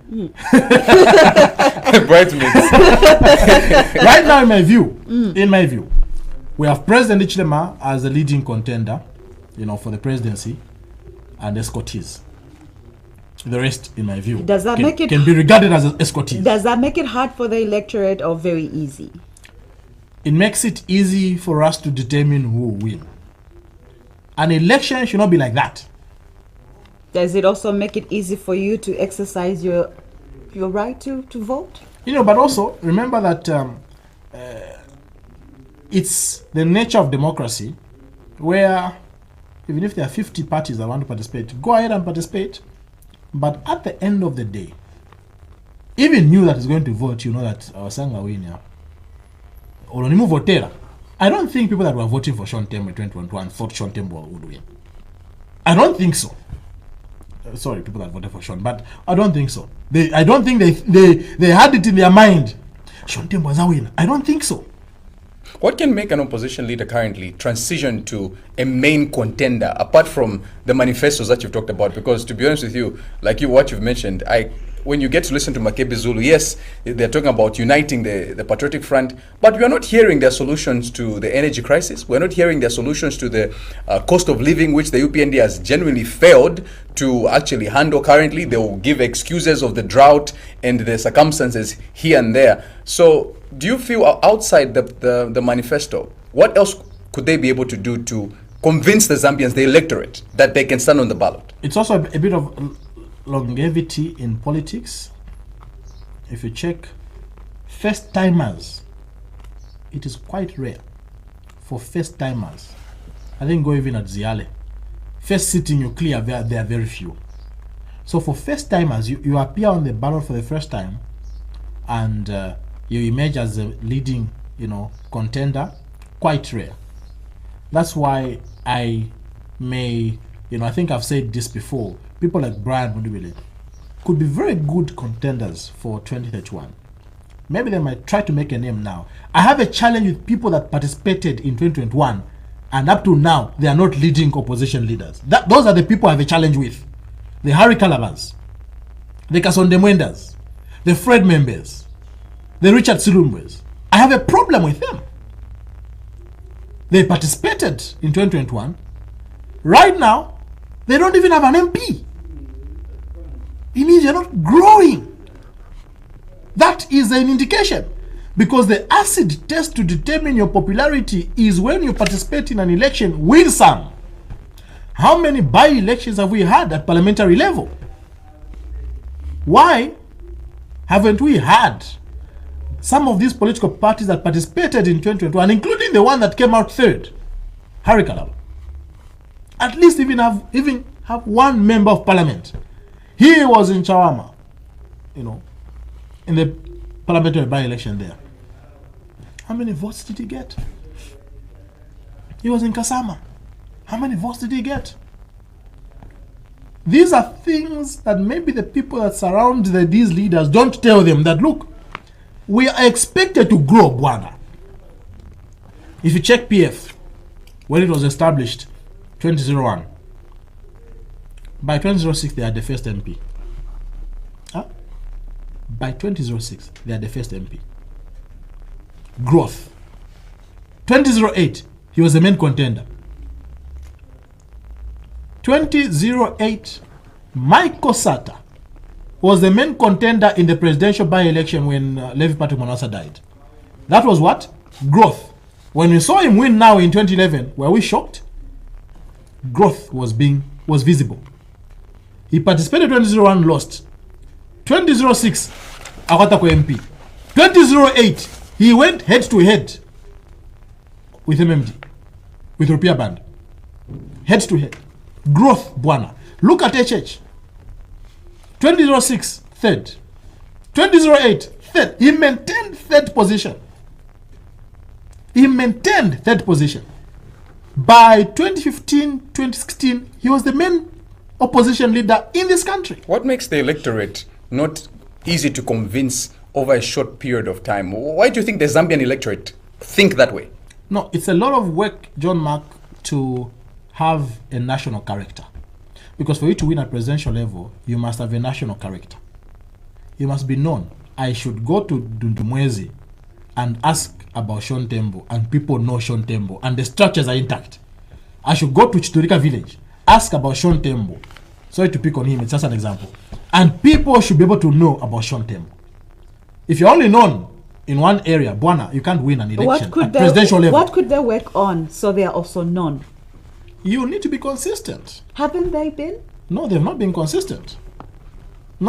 C: Bridesmaids.
B: Right now, in my view, we have President Ichilema as the leading contender, for the presidency, and escortees. The rest, in my view,
A: does that
B: can be regarded as escortees.
A: Does that make it hard for the electorate or very easy?
B: It makes it easy for us to determine who will win. An election should not be like that.
A: Does it also make it easy for you to exercise your right to vote?
B: But also remember that it's the nature of democracy where even if there are 50 parties that want to participate, go ahead and participate. But at the end of the day, even you that is going to vote, you know that our Sanga winner. I don't think people that were voting for Sean Tembo in 2021 thought Sean Tembo would win. I don't think so. Sorry, people that voted for Sean, but I don't think so. I don't think they had it in their mind. Sean Tembo is a winner. I don't think so.
C: What can make an opposition leader currently transition to a main contender, apart from the manifestos that you've talked about? Because to be honest with you, like what you've mentioned, when you get to listen to Makebi Zulu, yes, they're talking about uniting the Patriotic Front, but we are not hearing their solutions to the energy crisis. We're not hearing their solutions to the cost of living, which the UPND has genuinely failed to actually handle currently. They will give excuses of the drought and the circumstances here and there. So do you feel outside the manifesto, what else could they be able to do to convince the Zambians, the electorate, that they can stand on the ballot?
B: It's also a bit of longevity in politics. If you check first timers, it is quite rare for first timers. I think go even at Ziale. First sitting you clear, there are very few. So for first timers, you appear on the ballot for the first time and you emerge as a leading contender, quite rare. That's why I think I've said this before, people like Brian Mudubile could be very good contenders for 2031. Maybe they might try to make a name now. I have a challenge with people that participated in 2021 and up to now, they are not leading opposition leaders. Those are the people I have a challenge with. The Harry Calabas, the Kasonde Mwendas, the Fred Members, the Richard Silumbwes. I have a problem with them. They participated in 2021. Right now, they don't even have an MP. It means you're not growing. That is an indication. Because the acid test to determine your popularity is when you participate in an election, win some. How many by-elections have we had at parliamentary level? Why haven't we had some of these political parties that participated in 2021, including the one that came out third, Harry Kalaba, at least even have one member of parliament? He was in Chawama, in the parliamentary by-election there. How many votes did he get? He was in Kasama. How many votes did he get? These are things that maybe the people that surround these leaders don't tell them that, look, we are expected to grow, Bwana. If you check PF, when it was established, 2001, by 2006, they had the first MP. By 2006, they had the first MP. Growth. 2008, he was the main contender. 2008, Michael Sata was the main contender in the presidential by-election when Levi Patrick Manasa died. That was what? Growth. When we saw him win now in 2011, were we shocked? Growth was visible. He participated in 2001, lost. 2006, Awatako MP. 2008, he went head to head with MMD, with Rupia Band. head to head. Growth, Bwana. Look at HH. 2006, third. 2008, third. He maintained third position. By 2015, 2016, he was the main opposition leader in this country.
C: What makes the electorate not easy to convince over a short period of time? Why do you think the Zambian electorate think that way?
B: No, it's a lot of work, John Mark, to have a national character. Because for you to win at presidential level, you must have a national character. You must be known. I should go to Dundumwezi and ask about Sean Tembo, and people know Sean Tembo, and the structures are intact. I should go to Chiturika village, ask about Sean Tembo. Sorry to pick on him, it's just an example. And people should be able to know about Sean Tembo. If you're only known in one area, Bwana, you can't win an election at presidential level.
A: What could they work on so they are also known?
B: You need to be consistent.
A: Haven't they been?
B: No, they've not been consistent. And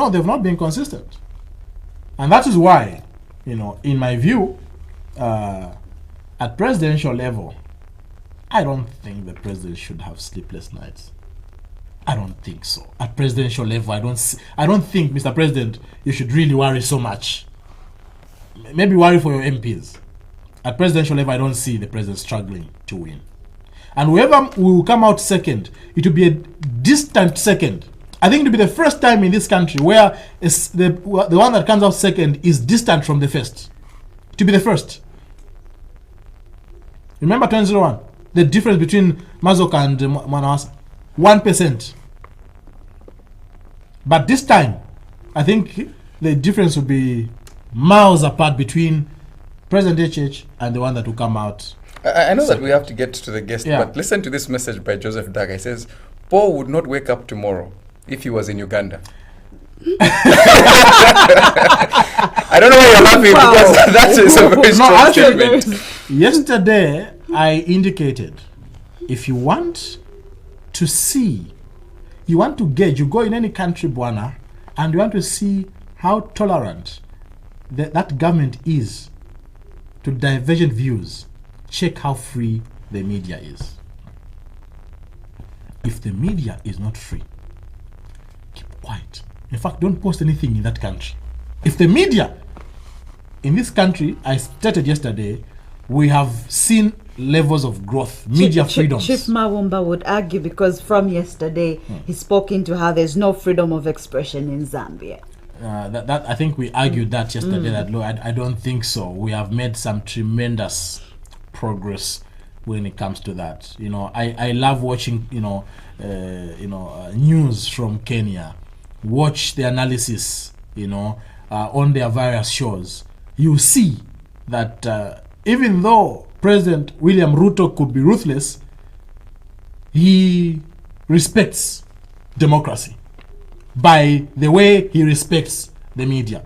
B: that is why, in my view, at presidential level, I don't think the president should have sleepless nights. I don't think so. At presidential level, I don't think, Mr. President, you should really worry so much. Maybe worry for your MPs. At presidential level, I don't see the president struggling to win. And whoever will come out second, it will be a distant second. I think it will be the first time in this country where the one that comes out second is distant from the first. It will be the first. Remember 2001? The difference between Mazoka and Manawasa? 1%. But this time, I think the difference will be miles apart between President HH and the one that will come out.
C: I know that we have to get to the guest, but listen to this message by Joseph Daga. He says, Paul would not wake up tomorrow if he was in Uganda. I don't know why you're laughing, because that is a very strong statement.
B: Yesterday, I indicated, if you want to see, you want to gauge, you go in any country, Bwana, and you want to see how tolerant that government is to divergent views, check how free the media is. If the media is not free, keep quiet. In fact, don't post anything in that country. If the media in this country, I stated yesterday, we have seen levels of growth, media freedoms.
A: Chief Mawumba would argue, because from yesterday he spoke into how there's no freedom of expression in Zambia.
B: That I think we argued that yesterday. That I don't think so. We have made some tremendous progress when it comes to that. I love watching news from Kenya. Watch the analysis on their various shows. You see that even though President William Ruto could be ruthless, he respects democracy by the way he respects the media.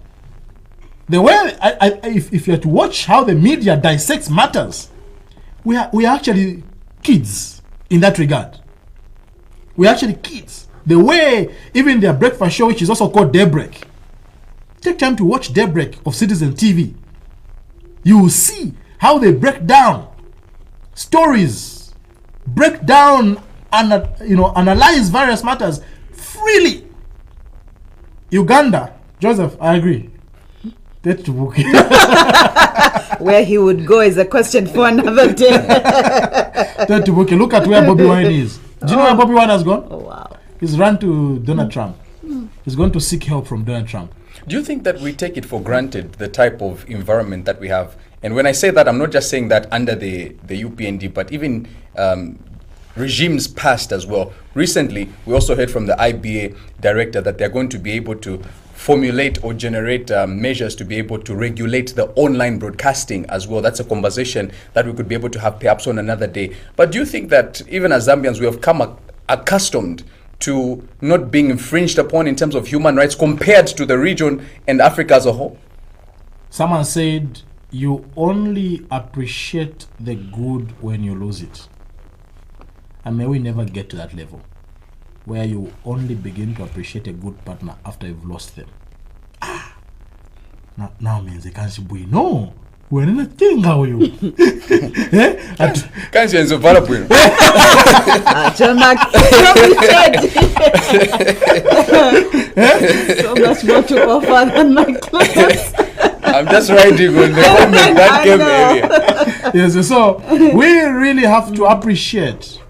B: The way if you have to watch how the media dissects matters, we are actually kids in that regard. We are actually kids. The way even their breakfast show, which is also called Daybreak, take time to watch Daybreak of Citizen TV. You will see how they break down stories, break down and analyze various matters freely. Uganda, Joseph, I agree.
A: Where he would go is a question for another day.
B: Look at where Bobby Wine is. Do you know where Bobby Wine has gone?
A: Oh, wow.
B: He's run to Donald Trump. He's going to seek help from Donald Trump.
C: Do you think that we take it for granted, the type of environment that we have? And when I say that, I'm not just saying that under the UPND, but even regimes past as well. Recently, we also heard from the IBA director that they're going to be able to formulate or generate measures to be able to regulate the online broadcasting as well. That's a conversation that we could be able to have perhaps on another day. But do you think that even as Zambians, we have come accustomed to not being infringed upon in terms of human rights compared to the region and Africa as a whole?
B: Someone said, you only appreciate the good when you lose it. And may we never get to that level where you only begin to appreciate a good partner after you've lost them. Now means they can't say, no, When think how you
C: Can't you answer for a
A: John Mark, so much more to offer than my class.
C: I'm just riding on the comment that came earlier.
B: Yes, so we really have to appreciate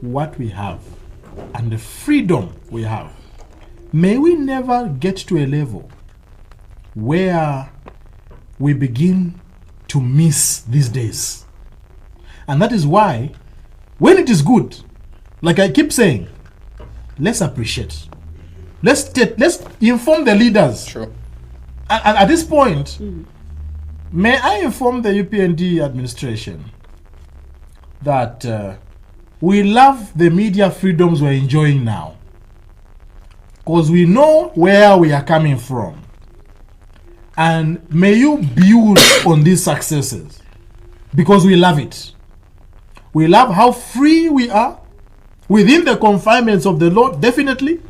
B: what we have and the freedom we have. May we never get to a level where we begin to miss these days. And that is why, when it is good, like I keep saying, let's appreciate. Let's inform the leaders.
C: Sure.
B: And at this point, may I inform the UPND administration that we love the media freedoms we're enjoying now, because we know where we are coming from. And may you build on these successes, because we love it. We love how free we are within the confinements of the law, definitely.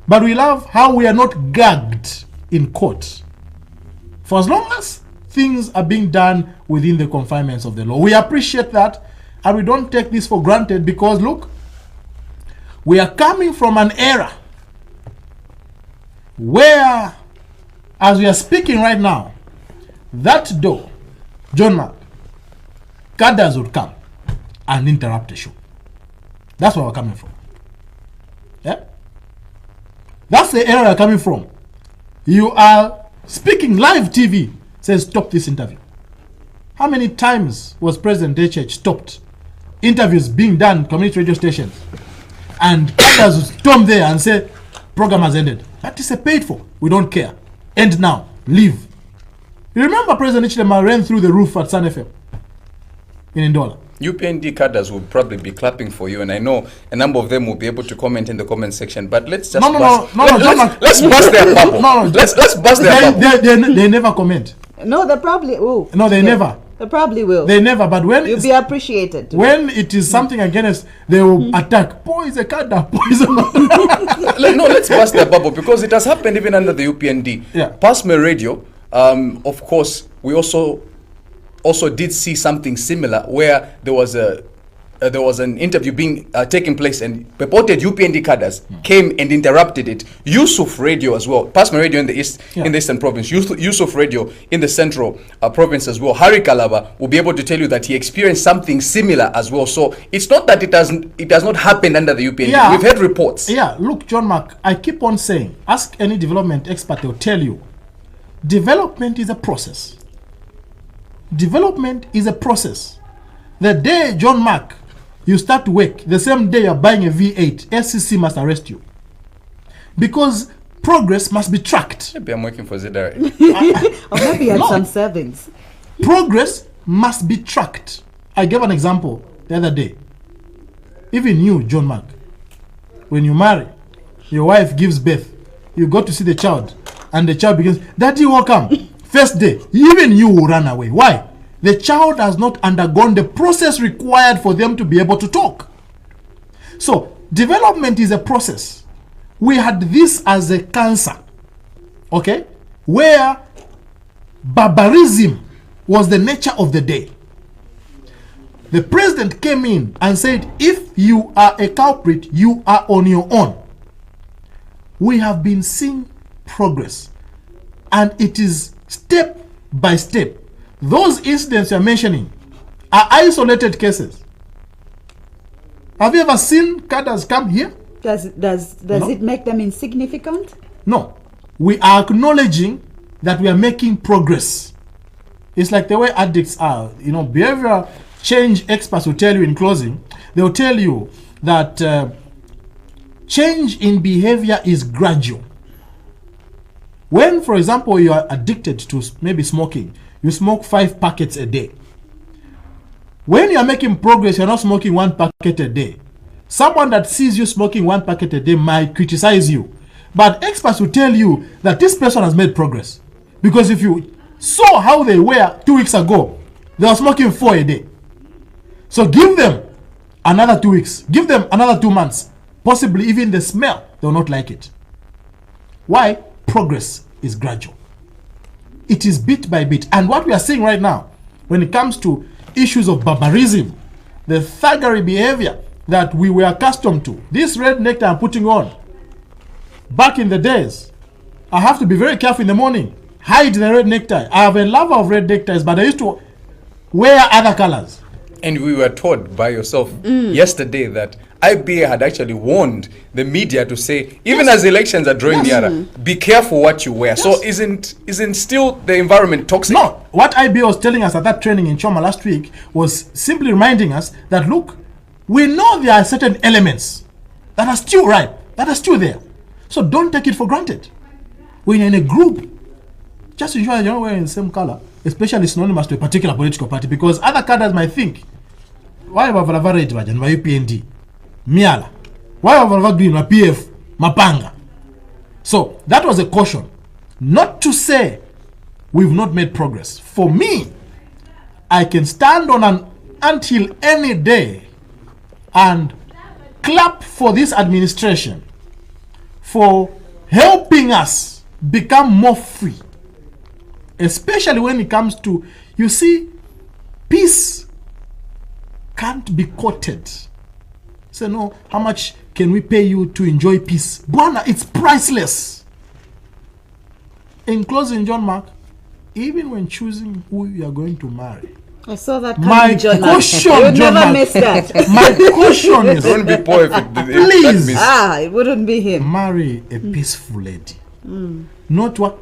B: But we love how we are not gagged in court. For as long as things are being done within the confinements of the law, we appreciate that, and we don't take this for granted, because look, we are coming from an era where, as we are speaking right now, that door, John Mark, cadres would come and interrupt the show. That's where we're coming from. Yeah? That's the era we're coming from. You are speaking live TV, says stop this interview. How many times was President HH stopped interviews being done community radio stations, and others would storm there and say program has ended? That is a paid for. We don't care. End now. Leave. You remember President Hichilema ran through the roof at Sun FM in Ndola?
C: UPND cadres will probably be clapping for you, and I know a number of them will be able to comment in the comment section. But let's just let's bust their bubble. Let's bust their bubble.
B: They never comment.
A: No, they probably will.
B: No, they never.
A: They probably will.
B: They never. But when
A: you'll be appreciated.
B: When it is something against, they will attack. Boy is a cadre.
C: No, let's bust their bubble, because it has happened even under the UPND.
B: Yeah.
C: Pasme Radio, of course, we also did see something similar, where there was an interview being taking place, and purported UPND cadres came and interrupted it. Yusuf Radio as well, Pasma Radio in the Eastern Province, Yusuf Radio in the Central Province as well. Harry Kalaba will be able to tell you that he experienced something similar as well. So it's not that it does not happen under the UPND.
B: Yeah.
C: We've heard reports.
B: Yeah, look, John Mark, I keep on saying, ask any development expert, they'll tell you, development is a process. Development is a process. The day, John Mark, you start to work, the same day you're buying a V8, SCC must arrest you. Because progress must be tracked.
C: Maybe I'm working for ZAMBIA.
A: Or maybe you had some servants.
B: Progress must be tracked. I gave an example the other day. Even you, John Mark, when you marry, your wife gives birth, you go to see the child, and the child begins, Daddy, welcome. First day, even you will run away. Why? The child has not undergone the process required for them to be able to talk. So, development is a process. We had this as a cancer, okay, where barbarism was the nature of the day. The president came in and said, if you are a culprit, you are on your own. We have been seeing progress, and it is step by step. Those incidents you're mentioning are isolated cases. Have you ever seen cadres come here?
A: Does it make them insignificant?
B: No. We are acknowledging that we are making progress. It's like the way addicts are. You know, behavioral change experts will tell you in closing, they'll tell you that change in behavior is gradual. When, for example, you are addicted to maybe smoking, you smoke 5 packets a day. When you are making progress, you're not smoking 1 packet a day. Someone that sees you smoking 1 packet a day might criticize you. But experts will tell you that this person has made progress. Because if you saw how they were 2 weeks ago, they were smoking 4 a day. So give them another 2 weeks. Give them another 2 months. Possibly even the smell, they will not like it. Why? Progress is gradual. it is bit by bit. And what we are seeing right now, when it comes to issues of barbarism, the thuggery behavior that we were accustomed to, this red necktie I'm putting on, back in the days, I have to be very careful in the morning, hide the red necktie. I have a lover of red neckties, but I used to wear other colors.
C: And we were told by yourself yesterday that IBA had actually warned the media to say, even as elections are drawing nearer, be careful what you wear. So isn't still the environment toxic?
B: No, what IBA was telling us at that training in Choma last week was simply reminding us that, look, we know there are certain elements that are still ripe, that are still there. So don't take it for granted. When you're in a group, just ensure you're not wearing the same color, especially synonymous to a particular political party, because other cadres might think, why have I red version, why UPND, Miala, why have I green, my PF, Mapanga. So that was a caution. Not to say we've not made progress. For me, I can stand on until any day and clap for this administration for helping us become more free, especially when it comes to, you see, peace can't be quoted. Say, no, how much can we pay you to enjoy peace? Bwana, it's priceless. In closing, John Mark, even when choosing who you are going to marry,
A: I saw that
B: my
A: coming, John.
B: caution,
A: You'll
B: John
A: never
B: Mark,
A: miss that.
B: my caution is,
C: Don't be poor if it
B: Please.
A: It wouldn't be him.
B: marry a peaceful lady. Not what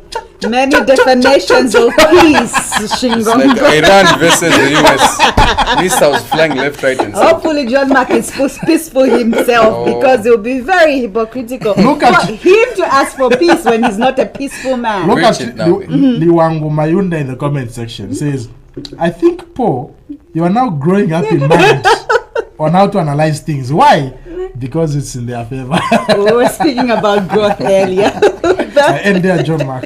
A: Many definitions of peace, Shingo.
C: like Iran versus the US. Missiles flying left, right, and center.
A: Hopefully, John Mark is peaceful himself, because he'll be very hypocritical.
B: Look at-
A: for him to ask for peace when he's not a peaceful man.
B: Look at
C: Preach it now.
B: Liwango Mayunda in the comment section says, I think, Paul, you are now growing up in mind on how to analyze things. Why? Because it's in their favor.
A: We were speaking about growth earlier.
B: I end there, John Mark.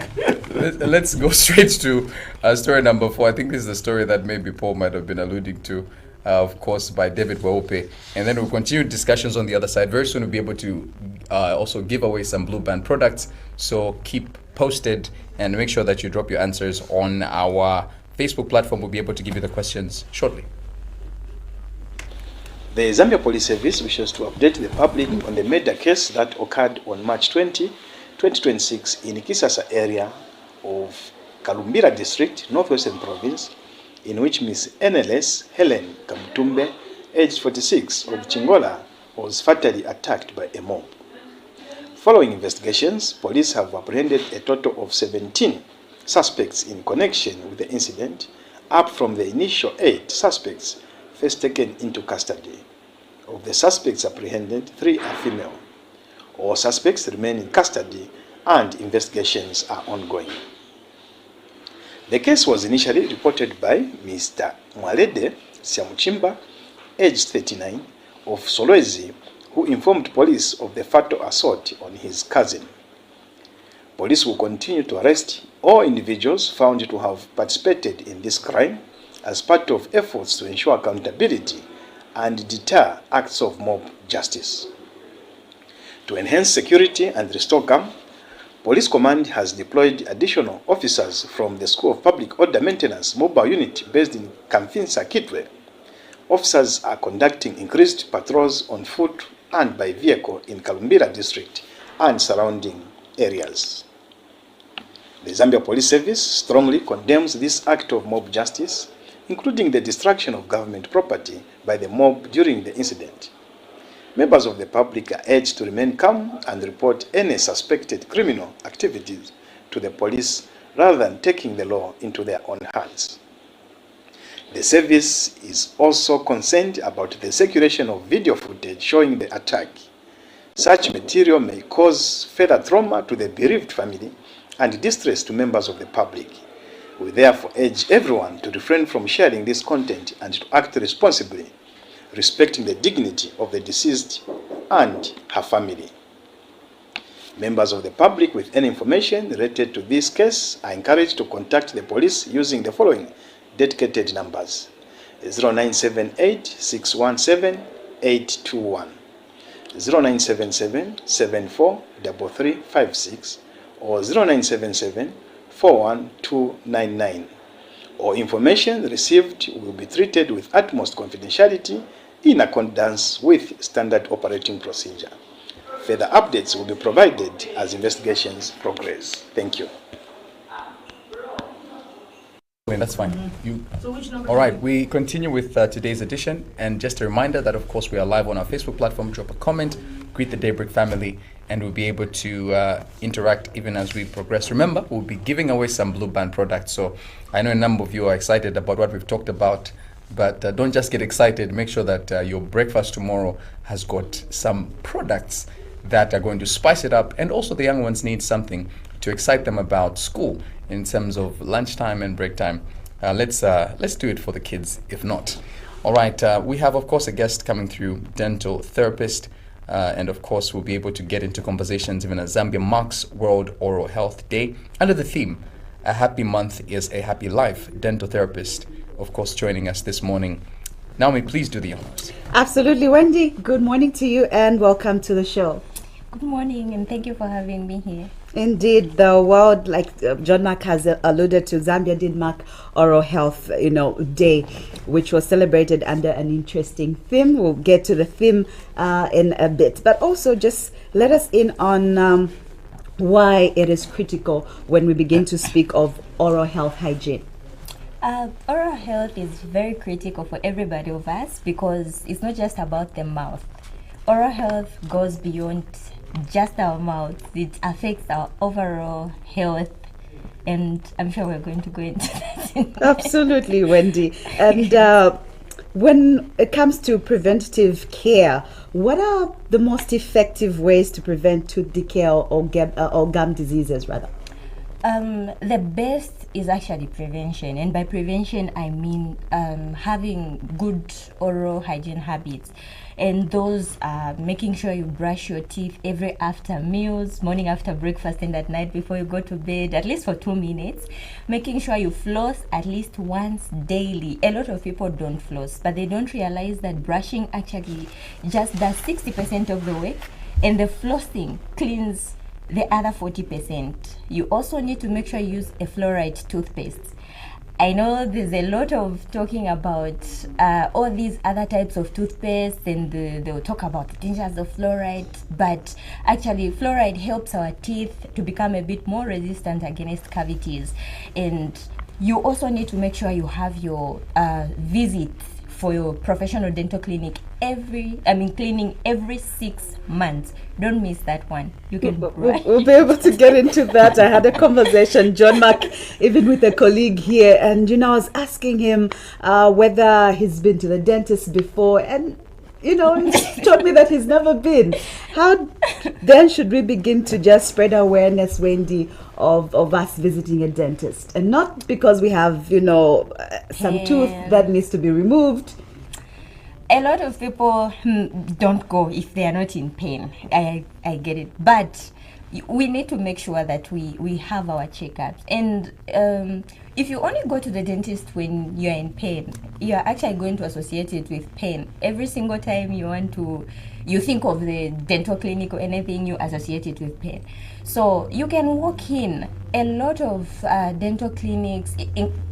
C: Let's go straight to story number 4. I think this is the story that maybe Paul might have been alluding to, of course, by David Waope. And then we'll continue discussions on the other side. Very soon we'll be able to also give away some Blue Band products. So keep posted and make sure that you drop your answers on our Facebook platform. We'll be able to give you the questions shortly.
E: The Zambia Police Service wishes to update the public on the murder case that occurred on March 20, 2026 in Kisasa area of Kalumbira District, Northwestern Province, in which Miss NLS Helen Kamutumbe, aged 46, of Chingola, was fatally attacked by a mob. Following investigations, police have apprehended a total of 17 suspects in connection with the incident, up from the initial 8 suspects first taken into custody. Of the suspects apprehended, 3 are female. All suspects remain in custody and investigations are ongoing. The case was initially reported by Mr. Mwalede Siamuchimba, aged 39, of Solwezi, who informed police of the fatal assault on his cousin. Police will continue to arrest all individuals found to have participated in this crime as part of efforts to ensure accountability and deter acts of mob justice. To enhance security and restore calm, Police Command has deployed additional officers from the School of Public Order Maintenance mobile unit based in Kamfinsa, Kitwe. Officers are conducting increased patrols on foot and by vehicle in Kalumbira district and surrounding areas. The Zambia Police Service strongly condemns this act of mob justice, including the destruction of government property by the mob during the incident. Members of the public are urged to remain calm and report any suspected criminal activities to the police rather than taking the law into their own hands. The service is also concerned about the circulation of video footage showing the attack. Such material may cause further trauma to the bereaved family and distress to members of the public. We therefore urge everyone to refrain from sharing this content and to act responsibly, respecting the dignity of the deceased and her family. Members of the public with any information related to this case are encouraged to contact the police using the following dedicated numbers: 0978 617 821, 0977 74 3356, or 0977 41299. All information received will be treated with utmost confidentiality in accordance with standard operating procedure. Further updates will be provided as investigations progress. Thank you.
C: That's fine. All right, we continue with today's edition. And just a reminder that, of course, we are live on our Facebook platform. Drop a comment, greet the Daybreak family, and we'll be able to interact even as we progress. Remember, we'll be giving away some Blue Band products. So I know a number of you are excited about what we've talked about, but don't just get excited. Make sure that your breakfast tomorrow has got some products that are going to spice it up. And also the young ones need something to excite them about school in terms of lunchtime and break time. Let's do it for the kids, if not. All right, we have, of course, a guest coming through, dental therapist, and of course, we'll be able to get into conversations even as Zambia marks World Oral Health Day under the theme, A Happy Month is a Happy Life. Dental therapist, of course, joining us this morning. Naomi, please do the honors.
A: Absolutely, Wendy. Good morning to you and welcome to the show.
F: Good morning, and thank you for having me here.
A: Indeed, the world, like John Mark has alluded to, Zambia did mark Oral Health, Day, which was celebrated under an interesting theme. We'll get to the theme in a bit, but also just let us in on why it is critical when we begin to speak of oral health hygiene.
F: Oral health is very critical for everybody of us because it's not just about the mouth. Oral health goes beyond just our mouth. It affects our overall health, and I'm sure we're going to go into that.
A: Absolutely, Wendy. And when it comes to preventative care, what are the most effective ways to prevent tooth decay or gum diseases, rather?
F: The best is actually prevention, and by prevention I mean having good oral hygiene habits, and those are making sure you brush your teeth every after meals, morning after breakfast, and at night before you go to bed, at least for 2 minutes. Making sure you floss at least once daily. A lot of people don't floss, but they don't realize that brushing actually just does 60% of the work, and the flossing cleans the other 40%. You also need to make sure you use a fluoride toothpaste. I know there's a lot of talking about all these other types of toothpaste, and they'll talk about the dangers of fluoride, but actually fluoride helps our teeth to become a bit more resistant against cavities. And you also need to make sure you have your visits for your professional dental clinic cleaning every 6 months. Don't miss that one. You can
A: we'll be able to get into that. I had a conversation, John Mark, even with a colleague here, and I was asking him whether he's been to the dentist before, and he told me that he's never been. How then should we begin to just spread awareness, Wendy, of us visiting a dentist? And not because we have, some tooth that needs to be removed.
F: A lot of people don't go if they are not in pain. I get it. But we need to make sure that we have our checkups. And if you only go to the dentist when you're in pain, you're actually going to associate it with pain. Every single time you think of the dental clinic or anything, you associate it with pain. So you can walk in. A lot of dental clinics,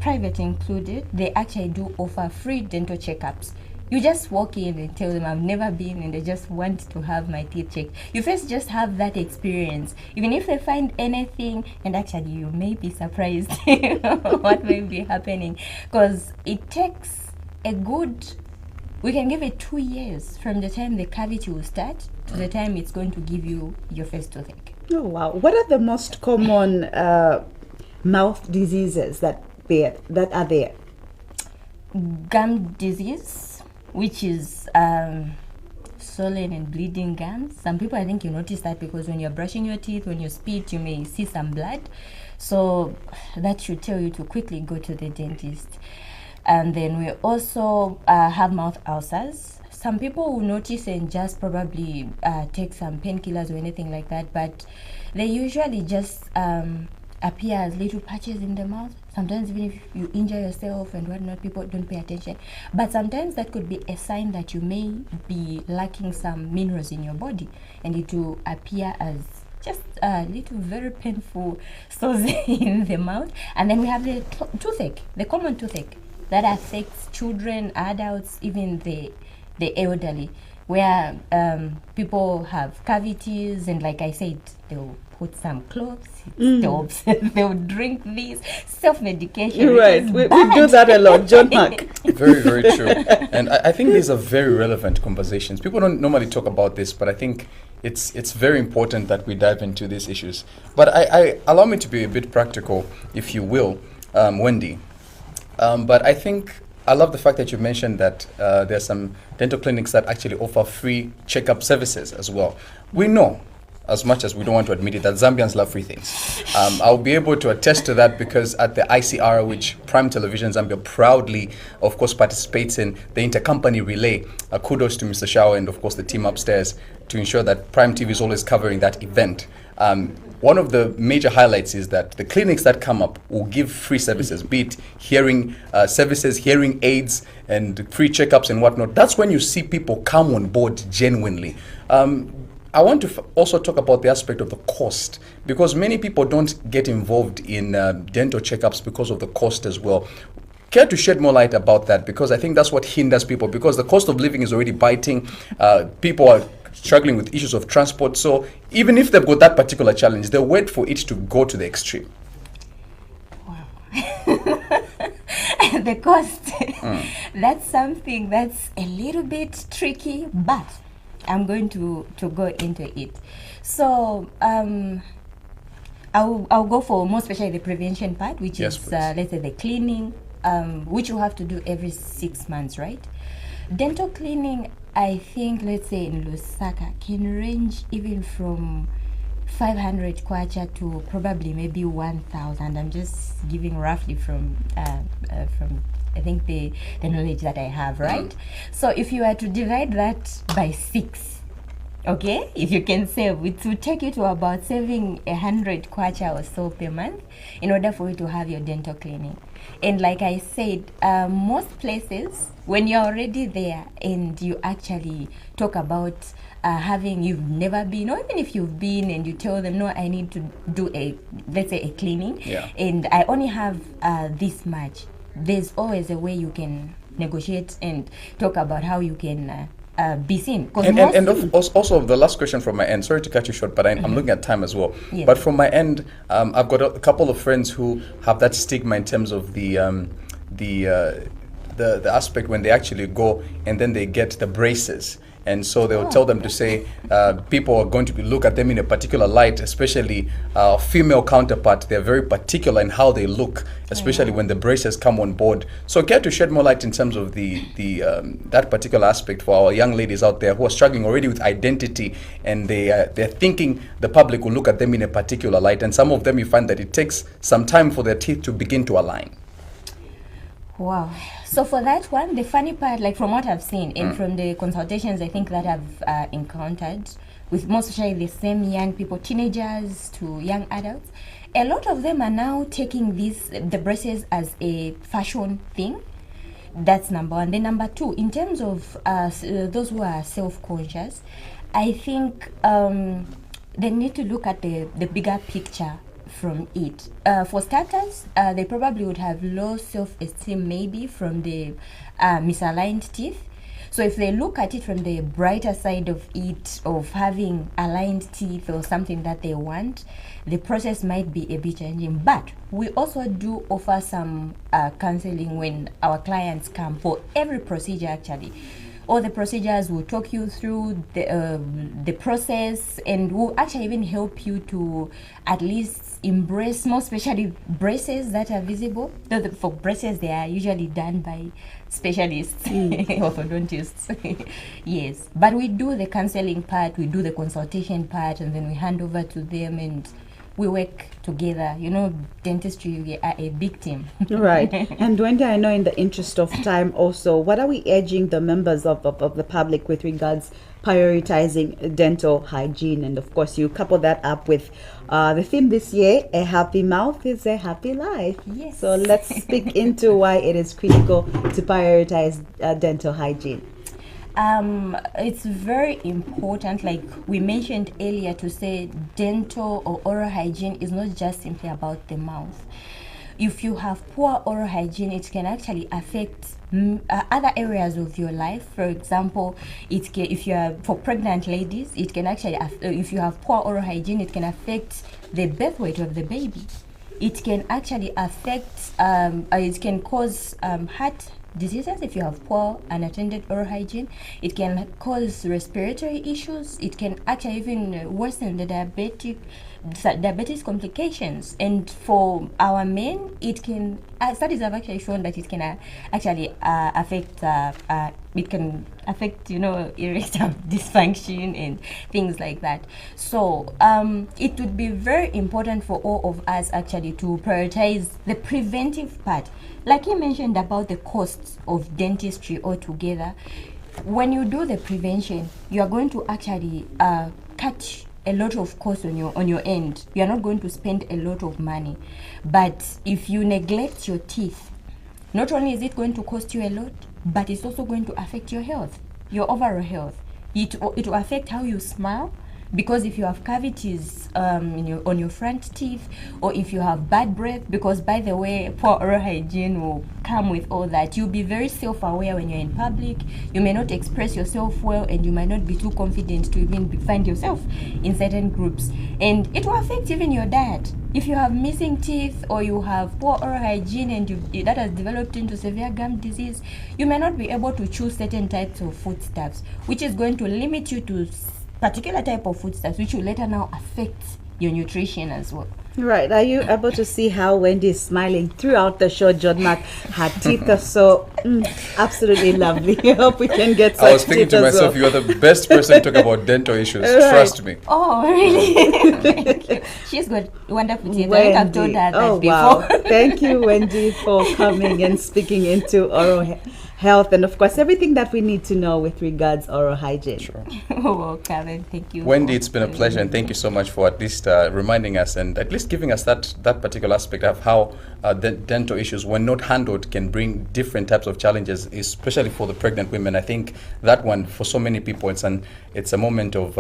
F: private included, they actually do offer free dental checkups. You just walk in and tell them, I've never been and I just want to have my teeth checked. You first just have that experience. Even if they find anything, and actually you may be surprised what may be happening, because it takes we can give it 2 years from the time the cavity will start to the time it's going to give you your first toothache.
A: Oh, wow. What are the most common mouth diseases that are there?
F: Gum disease, which is swollen and bleeding gums. Some people, I think you notice that because when you're brushing your teeth, when you spit, you may see some blood. So that should tell you to quickly go to the dentist. And then we also have mouth ulcers. Some people will notice and just probably take some painkillers or anything like that, but they usually just appear as little patches in the mouth. Sometimes even if you injure yourself and whatnot, people don't pay attention. But sometimes that could be a sign that you may be lacking some minerals in your body, and it will appear as just a little very painful sores in the mouth. And then we have the toothache, the common toothache that affects children, adults, even the elderly, where people have cavities, and like I said, they'll put some cloves, they'll drink this self-medication.
A: Right, we do that a lot, John Mark.
C: Very, very true. And I think these are very relevant conversations. People don't normally talk about this, but I think it's very important that we dive into these issues. But I allow me to be a bit practical, if you will, Wendy. But I think I love the fact that you mentioned that there are some dental clinics that actually offer free checkup services as well. We know, as much as we don't want to admit it, that Zambians love free things. I'll be able to attest to that because at the ICR, which Prime Television Zambia proudly, of course, participates in the intercompany relay, kudos to Mr. Shao and, of course, the team upstairs to ensure that Prime TV is always covering that event. One of the major highlights is that the clinics that come up will give free services, be it hearing services, hearing aids, and free checkups and whatnot. That's when you see people come on board genuinely. I want to also talk about the aspect of the cost, because many people don't get involved in dental checkups because of the cost as well. Care to shed more light about that? Because I think that's what hinders people, because the cost of living is already biting. People are struggling with issues of transport. So even if they've got that particular challenge, they'll wait for it to go to the extreme.
F: Wow. The cost. That's something that's a little bit tricky, but I'm going to go into it. So I'll go for more especially the prevention part, which is let's say the cleaning, which you have to do every 6 months, right? Dental cleaning, I think, let's say in Lusaka, can range even from 500 kwacha to probably maybe 1,000. I'm just giving roughly from I think the knowledge that I have, right? So if you were to divide that by 6, okay, if you can save, it will take you to about saving 100 kwacha or so per month in order for you to have your dental cleaning. And like I said, most places, when you're already there and you actually talk about you've never been, or even if you've been and you tell them, no, I need to do let's say a cleaning, and I only have this much, there's always a way you can negotiate and talk about how you can be seen.
C: And also the last question from my end, sorry to cut you short, but I'm looking at time as well. Yes. But from my end, I've got a couple of friends who have that stigma in terms of the aspect when they actually go and then they get the braces. And so they'll tell them to say people are going to look at them in a particular light, especially female counterpart. They're very particular in how they look, especially when the braces come on board. So care to shed more light in terms of that particular aspect for our young ladies out there who are struggling already with identity, and they're thinking the public will look at them in a particular light. And some of them, you find that it takes some time for their teeth to begin to align.
F: Wow. So for that one, the funny part, like from what I've seen and from the consultations I think that I've encountered with most especially the same young people, teenagers to young adults, a lot of them are now taking the braces as a fashion thing. That's number one. Then number two, in terms of those who are self-conscious, I think they need to look at the bigger picture from it. For starters, they probably would have low self-esteem maybe from the misaligned teeth. So if they look at it from the brighter side of it, of having aligned teeth or something that they want, the process might be a bit challenging. But we also do offer some counseling when our clients come for every procedure actually. All the procedures will talk you through the process, and will actually even help you to at least embrace, more especially braces that are visible. For braces, they are usually done by specialists, orthodontists. Yes, but we do the counseling part, we do the consultation part, and then we hand over to them and we work together. You know, dentistry, we are a big team.
A: Right. And Wendy, I know in the interest of time also, what are we urging the members of the public with regards prioritizing dental hygiene? And of course, you couple that up with the theme this year, a happy mouth is a happy life.
F: Yes.
A: So let's speak into why it is critical to prioritize dental hygiene.
F: It's very important, like we mentioned earlier, to say dental or oral hygiene is not just simply about the mouth. If you have poor oral hygiene, it can actually affect other areas of your life. For example, if you are, for pregnant ladies, it can actually if you have poor oral hygiene, it can affect the birth weight of the baby. It can actually affect it can cause heart diseases if you have poor unattended oral hygiene. It can cause respiratory issues. It can actually even worsen the diabetes complications. And for our men, it can studies have actually shown that it can actually affect it can affect erectile dysfunction and things like that. So it would be very important for all of us actually to prioritize the preventive part. Like you mentioned about the costs of dentistry altogether, when you do the prevention, you are going to actually cut a lot of costs on your end. You are not going to spend a lot of money. But if you neglect your teeth, not only is it going to cost you a lot, but it's also going to affect your health, your overall health. It will affect how you smile, because if you have cavities on your front teeth, or if you have bad breath, because by the way, poor oral hygiene will come with all that. You'll be very self-aware when you're in public. You may not express yourself well, and you might not be too confident to even find yourself in certain groups. And it will affect even your diet. If you have missing teeth, or you have poor oral hygiene and that has developed into severe gum disease, you may not be able to choose certain types of foodstuffs, which is going to limit you to particular type of foodstuffs, which will later now affect your nutrition as well.
A: Right. Are you able to see how Wendy is smiling throughout the show, John Mark? Her teeth are so absolutely lovely. I hope we can get such
C: I was thinking to myself, you are the best person to talk about dental issues.
A: Right.
C: Trust me.
F: Oh, really? Thank you. She's got wonderful teeth. I think I've told her that before.
A: Wow. Thank you, Wendy, for coming and speaking into oral health, and of course everything that we need to know with regards oral hygiene.
C: Sure.
F: Welcome, and thank you,
C: Wendy. It's been a pleasure, and thank you so much for at least reminding us and at least giving us that particular aspect of how the dental issues, when not handled, can bring different types of challenges, especially for the pregnant women. I think that one, for so many people, it's a moment of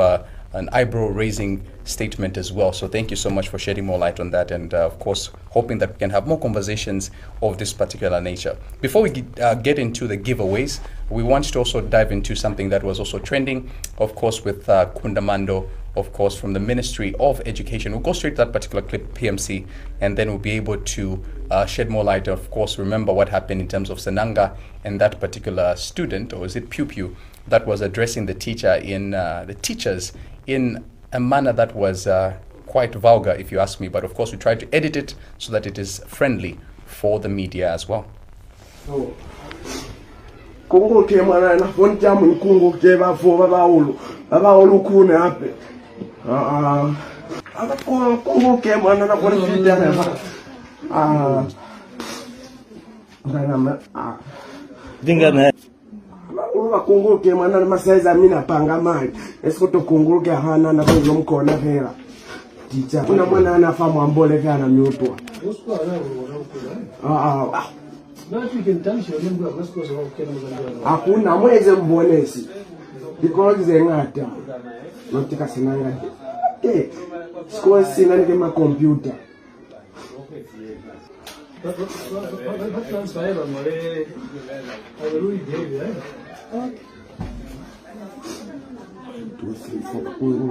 C: an eyebrow-raising statement as well. So thank you so much for shedding more light on that, and of course, hoping that we can have more conversations of this particular nature. Before we get into the giveaways, we want to also dive into something that was also trending, of course, with Kundamando, of course, from the Ministry of Education. We'll go straight to that particular clip, PMC, and then we'll be able to shed more light, of course, remember what happened in terms of Senanga and that particular student, or is it Pew, that was addressing the teachers in a manner that was quite vulgar, if you ask me. But of course, we tried to edit it so that it is friendly for the media as well.
G: Uvakunguke mwana masaiza mina panga mali esikoto kunguke hana na kwenye mkona hela ticha kuna mwana anafamu ambole kana myutwa hakuna mweze mbonesi ikologize ngata notika sinanga sikuwa sina nike makompyuta.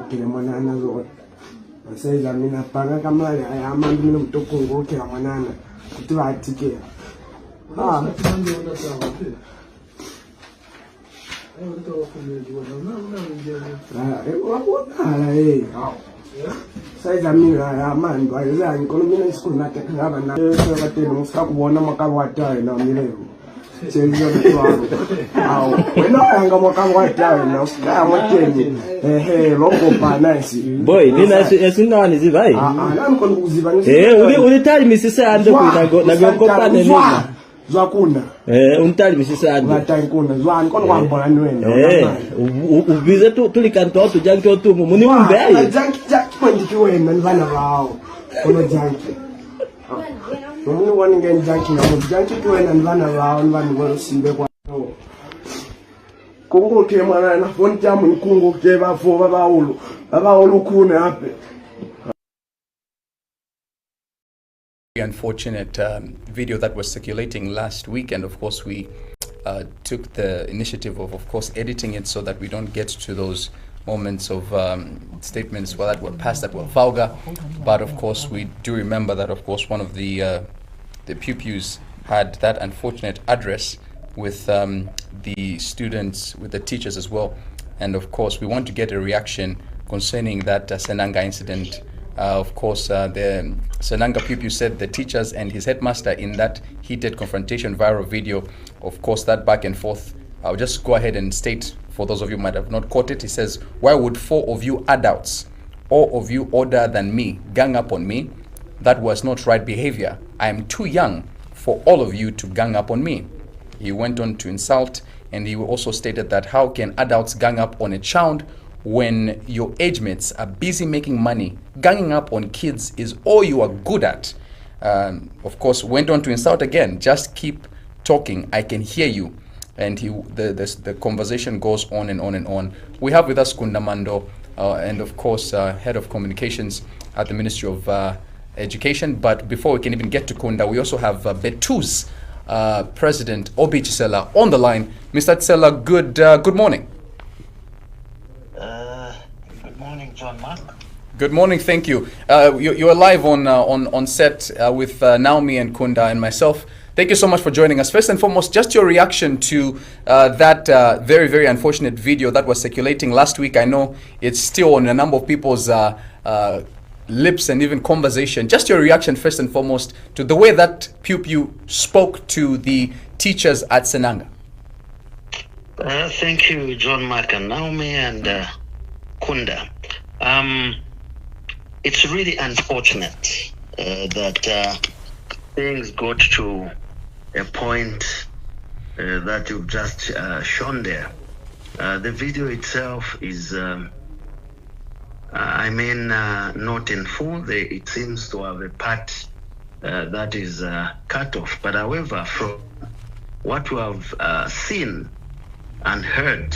G: Kile mwanana zote masaiza mina panga kamali ayamandu mina mtokungukira mwanana kuti vatikira saiza mina ayamandu ayizanyi kono mina isikulu natekava na vateni musika kubona makavatayo na milevo
H: boy nina esinani zivai unitali misisando nagokopane nina
G: zwakunda
H: unitali misisando
G: watankuna zwani kono kwambona nwene
H: ubize tulikanto tujanki otumu muni umbeyi
G: janki kwendikiwena nivana vao kono janki Munu wani ngen janki na mo janki tuwe na nvana rao nvana wano simbe kwa Kunguke mwana na fonta mu kunguke bafo babaulu kune ape.
C: Unfortunate video that was circulating last week, and of course we took the initiative of course editing it so that we don't get to those moments of statements that were passed that were vulgar. But of course we do remember that of course one of the pupils had that unfortunate address with the students, with the teachers as well, and of course we want to get a reaction concerning that Senanga incident. Of course, the Senanga pupil said the teachers and his headmaster in that heated confrontation viral video, of course, that back and forth. I'll just go ahead and state, for those of you who might have not caught it, he says, "Why would 4 of you adults, all of you older than me, gang up on me? That was not right behavior. I am too young for all of you to gang up on me." He went on to insult, and he also stated that how can adults gang up on a child when your age mates are busy making money? Ganging up on kids is all you are good at. Of course, went on to insult again. "Just keep talking, I can hear you." And the conversation goes on and on and on. We have with us Kunda Mando, and of course, Head of Communications at the Ministry of Education. But before we can even get to Kunda, we also have Betu's President Obi Chisela on the line. Mr. Chisela, good morning.
I: Good morning, John Mark.
C: Good morning, thank you. You're live on set with Naomi and Kunda and myself. Thank you so much for joining us. First and foremost, just your reaction to that very, very unfortunate video that was circulating last week. I know it's still on a number of people's lips and even conversation. Just your reaction, first and foremost, to the way that pupil spoke to the teachers at Senanga.
I: Thank you, John Mark and Naomi and Kunda. It's really unfortunate that things got to a point that you've just shown there. The video itself is, not in full. It seems to have a part that is cut off. But however, from what we have seen and heard,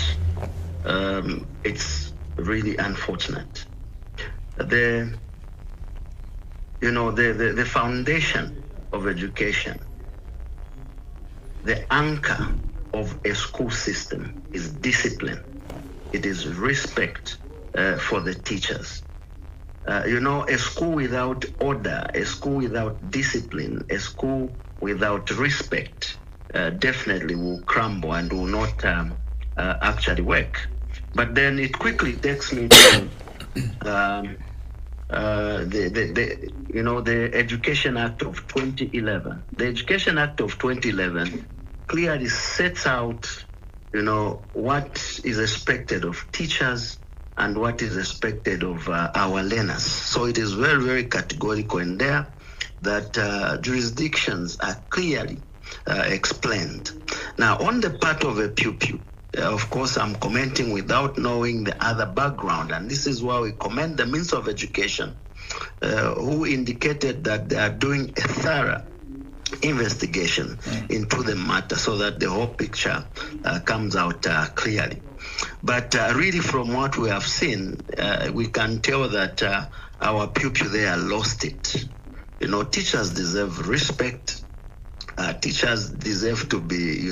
I: it's really unfortunate. The foundation of education, the anchor of a school system is discipline. It is respect for the teachers. A school without order, a school without discipline, a school without respect definitely will crumble and will not actually work. But then it quickly takes me to the Education Act of 2011. The Education Act of 2011 clearly sets out, what is expected of teachers and what is expected of our learners. So it is very, very categorical in there that jurisdictions are clearly explained. Now, on the part of a pupil, of course, I'm commenting without knowing the other background, and this is why we commend the Minister of Education, who indicated that they are doing a thorough investigation into the matter so that the whole picture comes out clearly. But really, from what we have seen, we can tell that our pupil there lost it. Teachers deserve respect. Teachers deserve to be,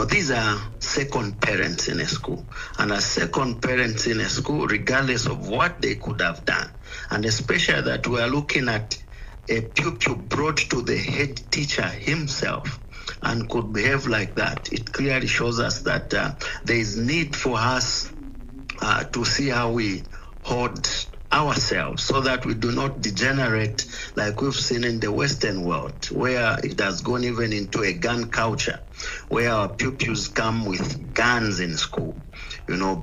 I: these are second parents in a school. And as second parents in a school, regardless of what they could have done, and especially that we are looking at a pupil brought to the head teacher himself and could behave like that, it clearly shows us that there is need for us to see how we hold ourselves so that we do not degenerate like we've seen in the Western world, where it has gone even into a gun culture, where our pupils come with guns in school,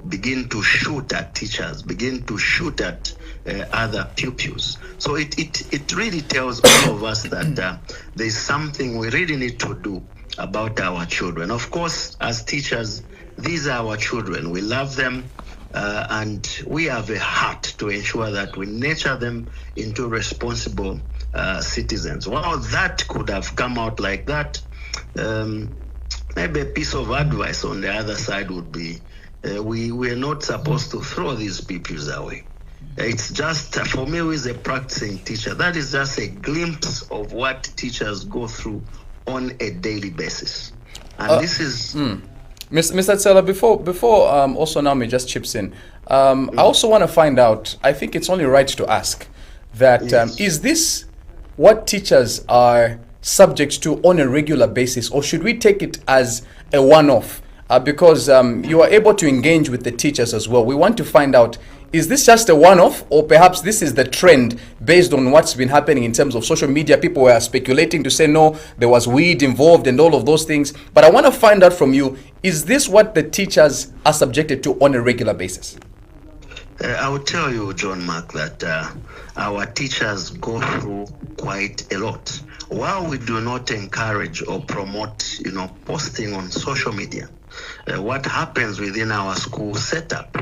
I: begin to shoot at teachers, begin to shoot at other pupils. So it really tells all of us that there's something we really need to do about our children. Of course, as teachers, these are our children. We love them. And we have a heart to ensure that we nurture them into responsible citizens. Well, that could have come out like that. The maybe a piece of advice on the other side would be, we're not supposed to throw these pupils away. It's just, for me, who is a practicing teacher, that is just a glimpse of what teachers go through on a daily basis. And this is...
C: Mr. Tsela, before also Naomi just chips in, I also want to find out, I think it's only right to ask, that is this what teachers are subject to on a regular basis, or should we take it as a one-off? Because you are able to engage with the teachers as well. We want to find out, is this just a one-off, or perhaps this is the trend based on what's been happening in terms of social media? People were speculating to say, no, there was weed involved and all of those things. But I want to find out from you, is this what the teachers are subjected to on a regular basis?
I: I will tell you, John Mark, that our teachers go through quite a lot. While we do not encourage or promote, posting on social media, what happens within our school setup,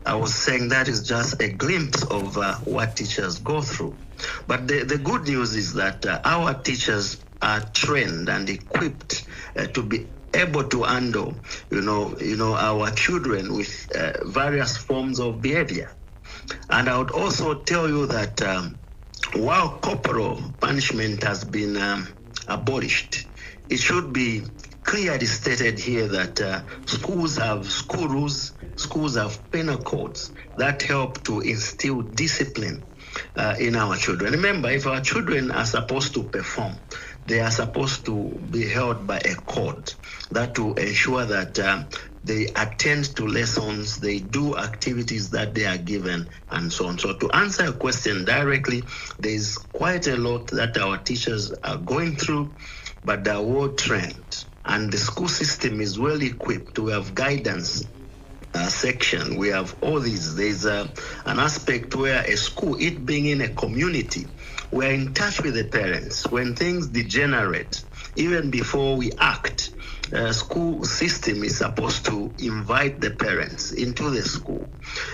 I: I was saying that is just a glimpse of what teachers go through. But the good news is that our teachers are trained and equipped to be able to handle, our children with various forms of behavior. And I would also tell you that while corporal punishment has been abolished, it should be clearly stated here that schools have school rules, schools have penal codes that help to instill discipline in our children. Remember, if our children are supposed to perform, they are supposed to be held by a code that will ensure that they attend to lessons, they do activities that they are given, and so on. So to answer your question directly, there is quite a lot that our teachers are going through, but they are well trained. And the school system is well equipped. We have guidance section. We have all these. There's an aspect where a school, it being in a community, we're in touch with the parents. When things degenerate, even before we act, school system is supposed to invite the parents into the school.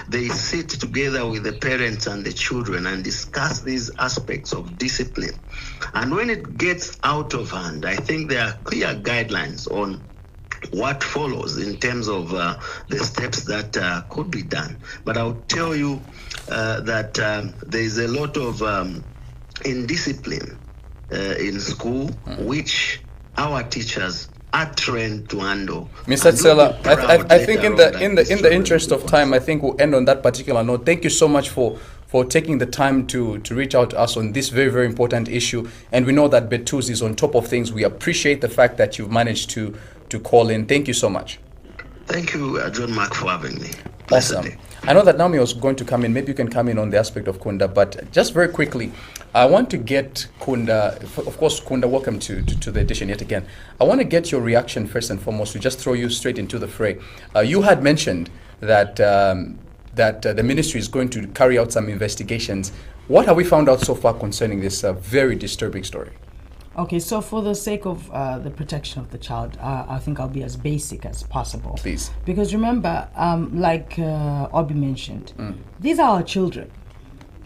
I: They sit together with the parents and the children and discuss these aspects of discipline. And when it gets out of hand, I think there are clear guidelines on what follows in terms of the steps that could be done. But I'll tell you that there is a lot of indiscipline in school, which our teachers are trained to handle.
C: Mr. Tsela, I think in the interest of time, I think we'll end on that particular note. Thank you so much for taking the time to reach out to us on this very, very important issue. And we know that Betuz is on top of things. We appreciate the fact that you've managed to call in. Thank you so much.
I: Thank you, John Mark, for having me.
C: Awesome. I know that Naomi was going to come in. Maybe you can come in on the aspect of Kunda, but just very quickly, I want to get Kunda, of course, Kunda, welcome to the edition yet again. I want to get your reaction first and foremost, to just throw you straight into the fray. You had mentioned that the ministry is going to carry out some investigations. What have we found out so far concerning this very disturbing story?
J: Okay, so for the sake of the protection of the child, I think I'll be as basic as possible.
C: Please.
J: Because remember, like Obi mentioned, these are our children.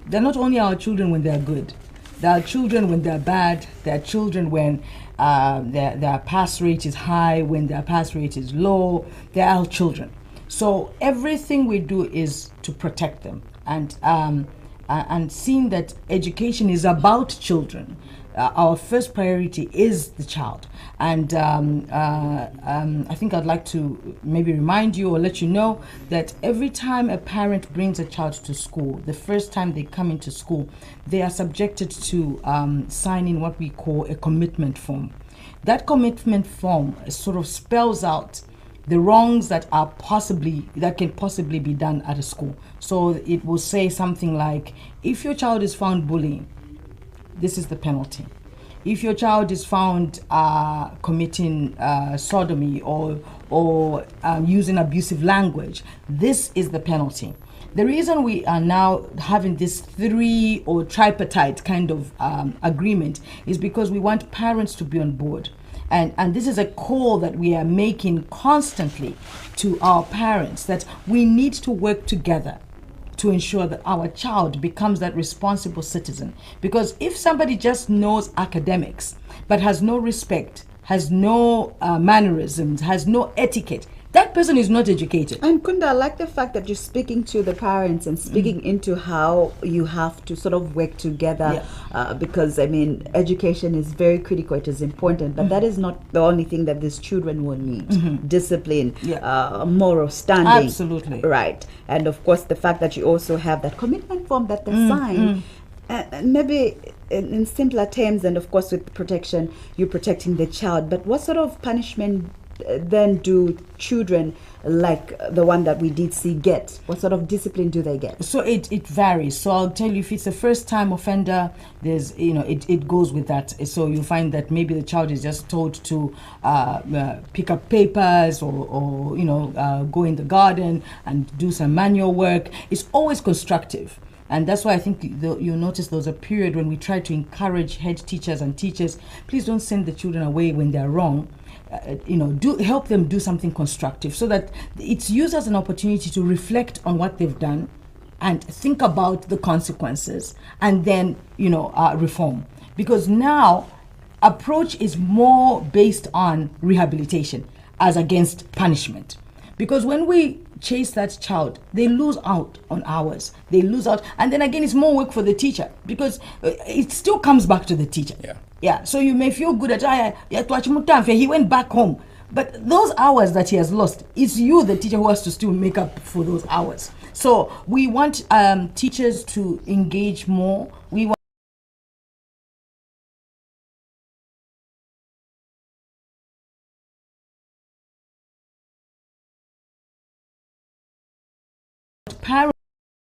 J: They're not only our children when they're good. They're our children when they're bad. They're children when their pass rate is high, when their pass rate is low. They're our children. So everything we do is to protect them. And seeing that education is about children, our first priority is the child. And I think I'd like to maybe remind you or let you know that every time a parent brings a child to school, the first time they come into school, they are subjected to signing what we call a commitment form. That commitment form sort of spells out the wrongs that can possibly be done at a school. So it will say something like, if your child is found bullying, this is the penalty. If your child is found committing sodomy or using abusive language, this is the penalty. The reason we are now having this three or tripartite kind of agreement is because we want parents to be on board. And this is a call that we are making constantly to our parents, that we need to work together to ensure that our child becomes that responsible citizen. Because if somebody just knows academics but has no respect has no mannerisms, has no etiquette, that person is not educated.
A: And Kunda, I like the fact that you're speaking to the parents and speaking into how you have to sort of work together, because I mean, education is very critical, it is important, but that is not the only thing that these children will need. Discipline, moral standing.
J: Absolutely.
A: Right. And of course, the fact that you also have that commitment form that they sign. And maybe in simpler terms, and of course with protection, you're protecting the child, but what sort of punishment then do children like the one that we did see get? What sort of discipline do they get?
J: So it varies. So I'll tell you, if it's a first time offender, there's, it goes with that. So you find that maybe the child is just told to pick up papers or go in the garden and do some manual work. It's always constructive. And that's why I think you'll notice there was a period when we tried to encourage head teachers and teachers, please don't send the children away when they're wrong. Help them do something constructive, so that it's used as an opportunity to reflect on what they've done and think about the consequences, and then reform. Because now approach is more based on rehabilitation as against punishment. Because when we chase that child, they lose out on hours, they lose out, and then again it's more work for the teacher, because it still comes back to the teacher. So you may feel good at he went back home, but those hours that he has lost, it's you, the teacher, who has to still make up for those hours. So we want teachers to engage more. We want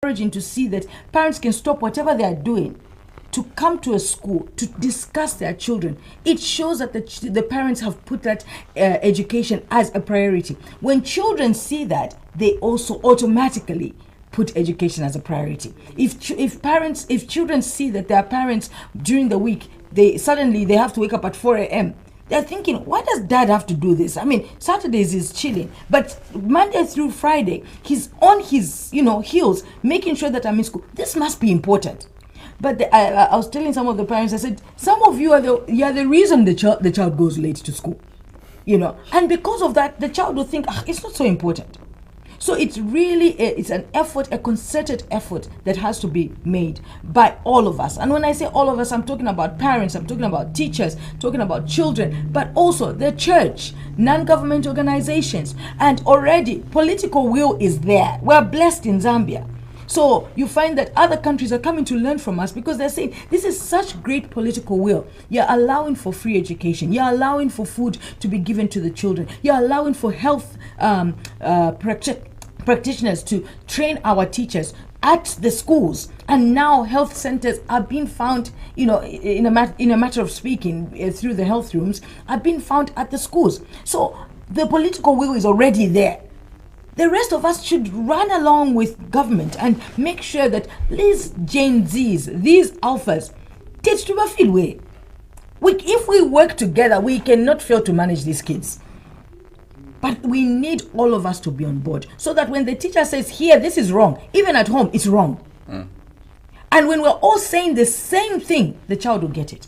J: encouraging to see that parents can stop whatever they are doing to come to a school to discuss their children. It shows that the parents have put that education as a priority. When children see that, they also automatically put education as a priority. If children see that their parents during the week, they have to wake up at 4 a.m., they're thinking, why does dad have to do this? I mean, Saturdays is chilling, but Monday through Friday, he's on his heels, making sure that I'm in school. This must be important. But I was telling some of the parents, I said, some of you are the reason the child goes late to school, and because of that, the child will think, it's not so important. So it's really it's an effort, a concerted effort that has to be made by all of us. And when I say all of us, I'm talking about parents, I'm talking about teachers, talking about children, but also the church, non-government organizations, and already political will is there. We're blessed in Zambia. So you find that other countries are coming to learn from us, because they're saying this is such great political will. You're allowing for free education. You're allowing for food to be given to the children. You're allowing for health practitioners to train our teachers at the schools, and now health centers are being found, in a matter of speaking, through the health rooms, are being found at the schools. So the political will is already there. The rest of us should run along with government and make sure that these Gen Zs, these alphas, teach to feel way. If we work together, we cannot fail to manage these kids. But we need all of us to be on board, so that when the teacher says, here, this is wrong, even at home, it's wrong. And when we're all saying the same thing, the child will get it.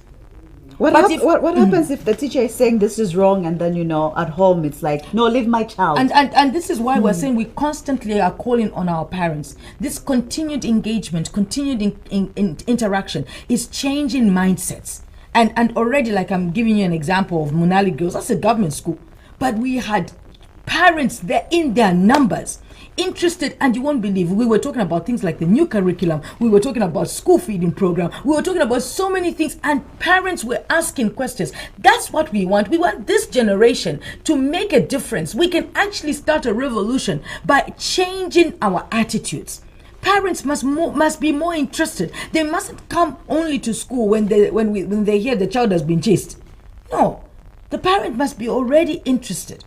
A: What happens if the teacher is saying this is wrong, and then at home it's like, no, leave my child?
J: And this is why we're saying we constantly are calling on our parents. This continued engagement, continued interaction is changing mindsets. And already, like I'm giving you an example of Munali Girls, that's a government school, but we had parents there in their numbers interested, and you won't believe, we were talking about things like the new curriculum, we were talking about school feeding program, we were talking about so many things, and parents were asking questions. That's what we want. We want this generation to make a difference. We can actually start a revolution by changing our attitudes. Parents must be more interested. They mustn't come only to school when they hear the child has been chased. No, the parent must be already interested.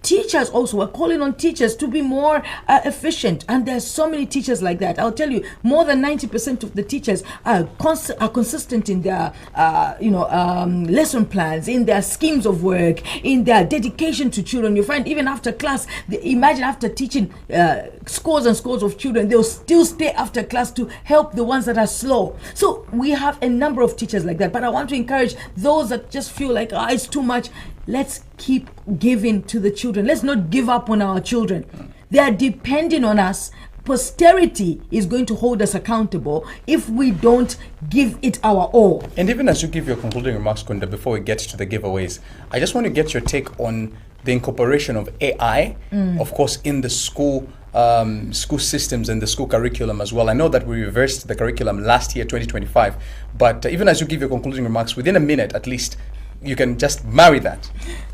J: Teachers also, we're calling on teachers to be more efficient, and there's so many teachers like that. I'll tell you, more than 90% of the teachers are consistent in their lesson plans, in their schemes of work, in their dedication to children. You find even after class, imagine after teaching scores and scores of children, they'll still stay after class to help the ones that are slow. So we have a number of teachers like that, but I want to encourage those that just feel like it's too much. let's keep giving to the children. Let's not give up on our children. They are depending on us. Posterity is going to hold us accountable if we don't give it our all.
C: And even as you give your concluding remarks, Kunda, before we get to the giveaways, I just want to get your take on the incorporation of AI, of course, in the school systems and the school curriculum as well. I know that we reversed the curriculum last year, 2025, but even as you give your concluding remarks, within a minute at least, you can just marry that.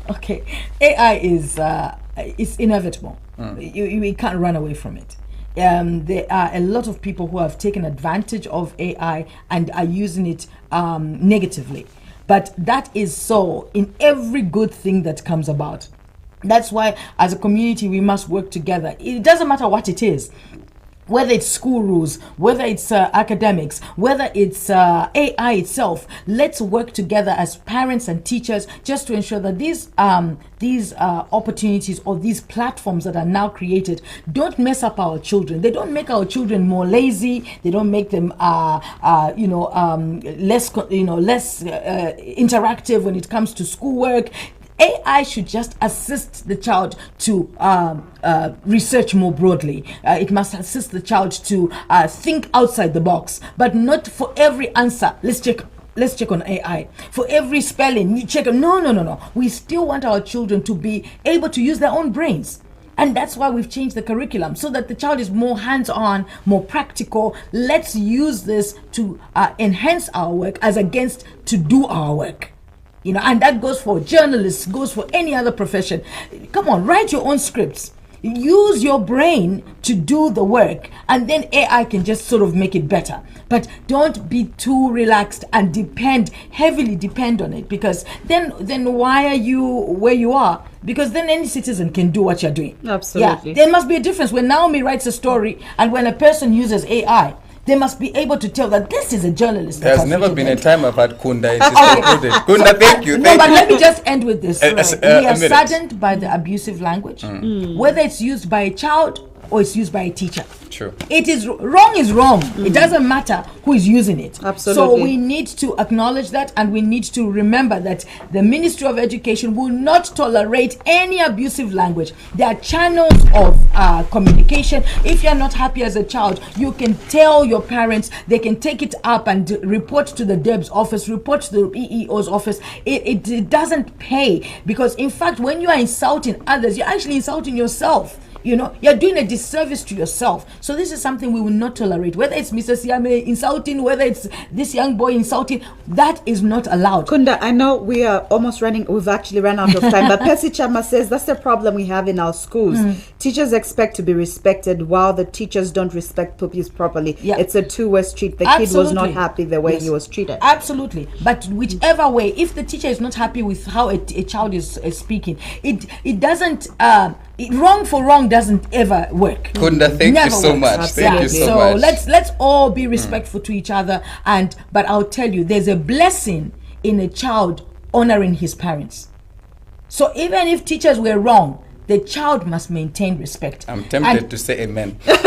J: Okay, AI is inevitable. You can't run away from it. There are a lot of people who have taken advantage of AI and are using it negatively. But that is so in every good thing that comes about. That's why as a community we must work together. It doesn't matter what it is. Whether it's school rules, whether it's academics, whether it's AI itself, let's work together as parents and teachers just to ensure that these opportunities or these platforms that are now created don't mess up our children. They don't make our children more lazy. They don't make them less interactive when it comes to schoolwork. AI should just assist the child to research more broadly. It must assist the child to think outside the box, but not for every answer. Let's check on AI. For every spelling, you check. No. We still want our children to be able to use their own brains. And that's why we've changed the curriculum, so that the child is more hands-on, more practical. Let's use this to enhance our work as against to do our work. And that goes for journalists, goes for any other profession. Come on, write your own scripts. Use your brain to do the work, and then AI can just sort of make it better. But don't be too relaxed and heavily depend on it, because then why are you where you are? Because then any citizen can do what you're doing.
A: Absolutely.
J: Yeah, there must be a difference when Naomi writes a story and when a person uses AI. They must be able to tell that this is a journalist.
C: There's never been a time I've had Kunda included. Kunda, thank you.
J: But let me just end with this. We are saddened by the abusive language, whether it's used by a child or it's used by a teacher.
C: True.
J: It is wrong is wrong. It doesn't matter who is using it.
A: Absolutely.
J: So we need to acknowledge that, and we need to remember that the Ministry of Education will not tolerate any abusive language. There are channels of communication. If you're not happy as a child, you can tell your parents. They can take it up and report to the DEB's office, report to the EEO's office. It doesn't pay, because in fact, when you are insulting others, you're actually insulting yourself. You're doing a disservice to yourself. So this is something we will not tolerate. Whether it's Mr. Siame insulting, whether it's this young boy insulting, that is not allowed.
A: Kunda, I know we are almost we've actually run out of time, but Percy Chama says that's the problem we have in our schools. Teachers expect to be respected while the teachers don't respect pupils properly. Yeah. It's a two-way street. The kid was not happy the way he was treated.
J: Absolutely. But whichever way, if the teacher is not happy with how a child is speaking, it doesn't... wrong for wrong doesn't ever work.
C: Kunda, thank you so much. Thank you so much.
J: So let's all be respectful to each other, but I'll tell you, there's a blessing in a child honoring his parents. So even if teachers were wrong, the child must maintain respect.
C: I'm tempted to say amen.
J: But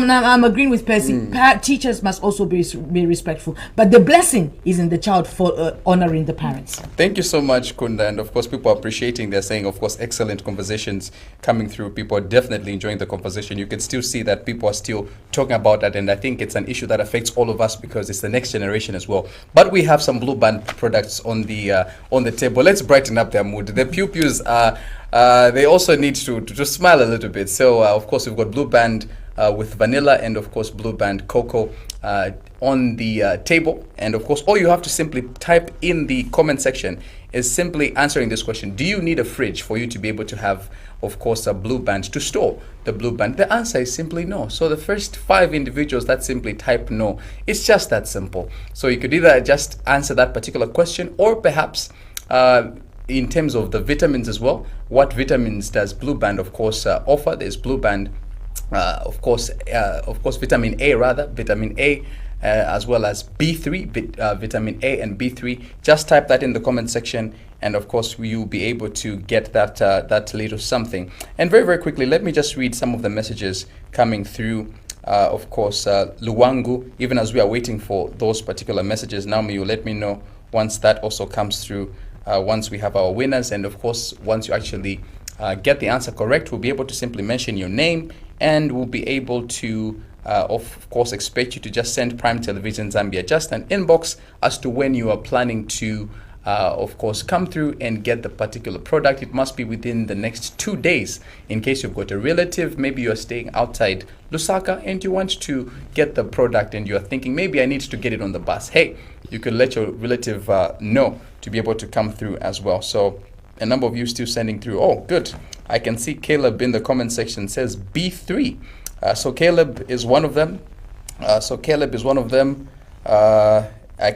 J: I'm agreeing with Percy. Teachers must also be respectful. But the blessing is in the child for honoring the parents.
C: Thank you so much, Kunda. And of course, people are appreciating. They're saying, of course, excellent conversations coming through. People are definitely enjoying the conversation. You can still see that people are still talking about that. And I think it's an issue that affects all of us because it's the next generation as well. But we have some Blue Band products on the table. Let's brighten up their mood. The pupils they also need to smile a little bit. So of course we've got Blue Band with vanilla and of course Blue Band cocoa on the table. And of course all you have to simply type in the comment section is simply answering this question: do you need a fridge for you to be able to have, of course, a Blue Band to store the Blue Band? The answer is simply no. So the first 5 individuals that simply type no, it's just that simple. So you could either just answer that particular question, or perhaps in terms of the vitamins as well, what vitamins does Blue Band, of course, offer? There's Blue Band, of course, vitamin A, as well as B3, vitamin A and B3. Just type that in the comment section, and of course you'll be able to get that little something. And very, very quickly, let me just read some of the messages coming through. Of course, Luwangu, even as we are waiting for those particular messages, Naomi, you let me know once that also comes through. once we have our winners. And of course, once you actually get the answer correct, we'll be able to simply mention your name, and we'll be able to of course expect you to just send Prime Television Zambia just an inbox as to when you are planning to of course come through and get the particular product. It must be within the next 2 days. In case you've got a relative, maybe you're staying outside Lusaka and you want to get the product and you're thinking, maybe I need to get it on the bus. Hey, you could let your relative know to be able to come through as well. So a number of you still sending through. Oh, good. I can see Caleb in the comment section says B3. So Caleb is one of them. I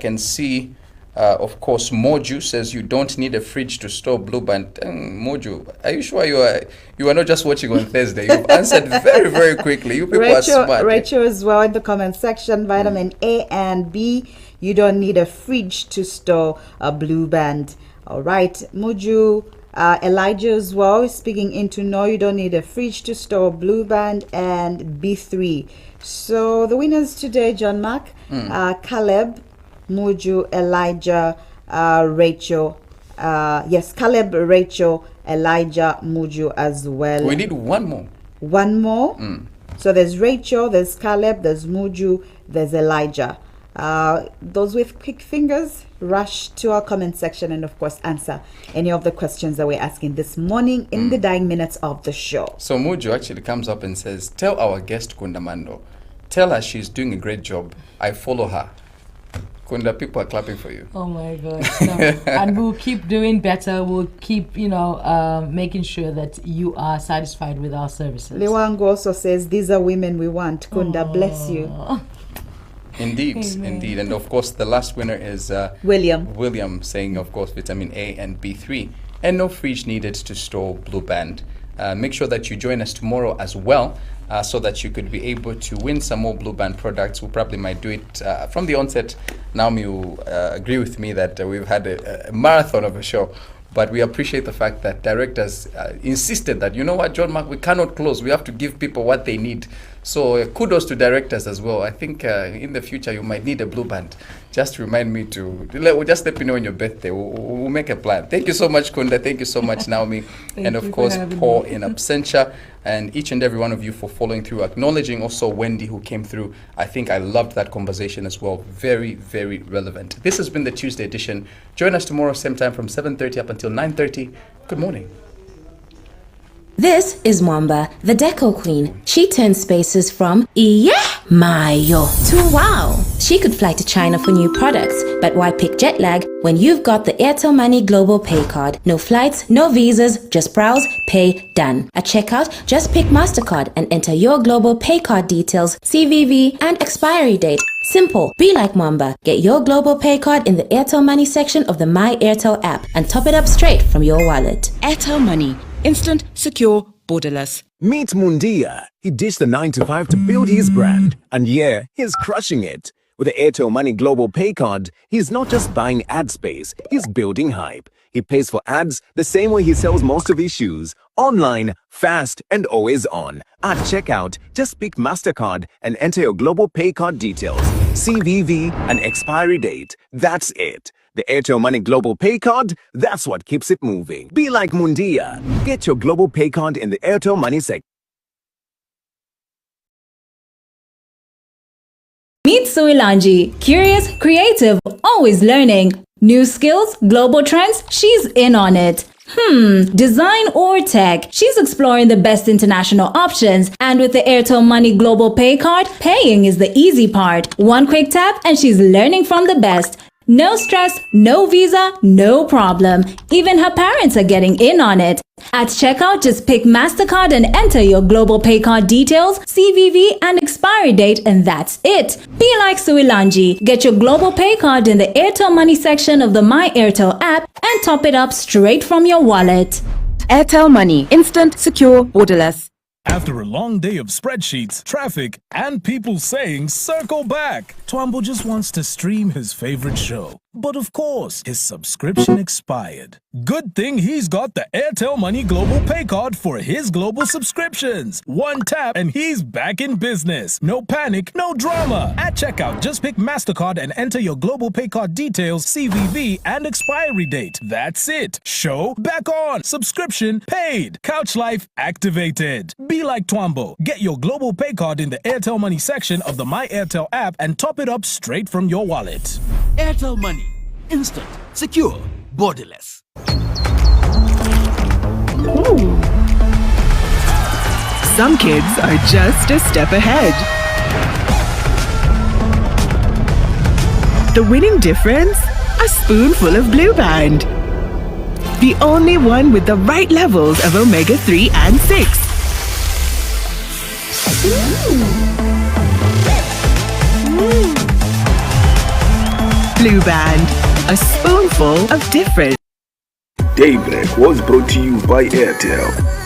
C: can see, of course, Moju says you don't need a fridge to store Blue Band. Moju, are you sure you are not just watching on Thursday? You've answered very, very quickly. You people are smart.
A: Rachel as well in the comment section. Vitamin A and B. You don't need a fridge to store a Blue Band. All right, Moju. Elijah as well is speaking into no, you don't need a fridge to store Blue Band and B3. So the winners today, John Mark, Caleb, Muju, Elijah, Rachel. Yes, Caleb, Rachel, Elijah, Muju as well.
C: We need one more.
A: One more? So there's Rachel, there's Caleb, there's Muju, there's Elijah. Those with quick fingers, rush to our comment section and of course answer any of the questions that we're asking this morning in the dying minutes of the show.
C: So Muju actually comes up and says, tell our guest Kundamando, tell her she's doing a great job. I follow her. Kunda, people are clapping for you.
J: Oh my God. No. And we'll keep doing better. We'll keep, making sure that you are satisfied with our services.
A: Lewango also says, these are women we want. Kunda, bless you.
C: Indeed, indeed. And of course, the last winner is
A: William.
C: William saying, of course, vitamin A and B3 and no fridge needed to store Blue Band. Make sure that you join us tomorrow as well so that you could be able to win some more Blue Band products. We probably might do it from the onset. Naomi will agree with me that we've had a marathon of a show. But we appreciate the fact that directors insisted that, you know what, John Mark, we cannot close. We have to give people what they need. So kudos to directors as well. I think in the future you might need a Blue Band. Just remind me we'll just let me know on your birthday. We'll make a plan. Thank you so much, Kunda. Thank you so much, Naomi. And of course, Paul in absentia. And each and every one of you for following through, acknowledging also Wendy who came through. I think I loved that conversation as well. Very, very relevant. This has been the Tuesday edition. Join us tomorrow, same time from 7:30 up until 9:30. Good morning.
K: This is Mwamba, the Deco Queen. She turns spaces from mayo to wow. She could fly to China for new products, but why pick jet lag when you've got the Airtel Money Global Pay Card? No flights, no visas, just browse, pay, done. At checkout, just pick MasterCard and enter your Global Pay Card details, CVV, and expiry date. Simple. Be like Mwamba. Get your Global Pay Card in the Airtel Money section of the My Airtel app and top it up straight from your wallet.
L: Airtel Money. Instant, secure, borderless.
M: Meet Mundia. He ditched the 9-to-5 to build his brand. And yeah, he's crushing it. With the Airtel Money Global Pay Card, he's not just buying ad space, he's building hype. He pays for ads the same way he sells most of his shoes. Online, fast, and always on. At checkout, just pick MasterCard and enter your Global Pay Card details, CVV, and expiry date. That's it. The Airtel Money Global Pay Card, that's what keeps it moving. Be like Mundia. Get your Global Pay Card in the Airtel Money section.
N: Meet Suilanji. Curious, creative, always learning. New skills, global trends, she's in on it. Design or tech, she's exploring the best international options. And with the Airtel Money Global Pay Card, paying is the easy part. One quick tap and she's learning from the best. No stress, no visa, no problem. Even her parents are getting in on it. At checkout, just pick MasterCard and enter your Global Pay Card details, CVV, and expiry date, and that's it. Be like Suilanji. Get your Global Pay Card in the Airtel Money section of the My Airtel app and top it up straight from your wallet.
L: Airtel Money. Instant, secure, borderless.
O: After a long day of spreadsheets, traffic, and people saying circle back, Twambo just wants to stream his favorite show. But of course, his subscription expired. Good thing he's got the Airtel Money Global Pay Card for his global subscriptions. One tap and he's back in business. No panic, no drama. At checkout, just pick MasterCard and enter your Global Pay Card details, CVV, and expiry date. That's it. Show back on. Subscription paid. Couch life activated. Be like Twambo. Get your Global Pay Card in the Airtel Money section of the My Airtel app and top it up straight from your wallet.
P: Airtel Money. Instant, secure, borderless.
Q: Some kids are just a step ahead. The winning difference? A spoonful of Blue Band. The only one with the right levels of omega-3 and 6. Blue Band. A spoonful of different.
R: Daybreak was brought to you by Airtel.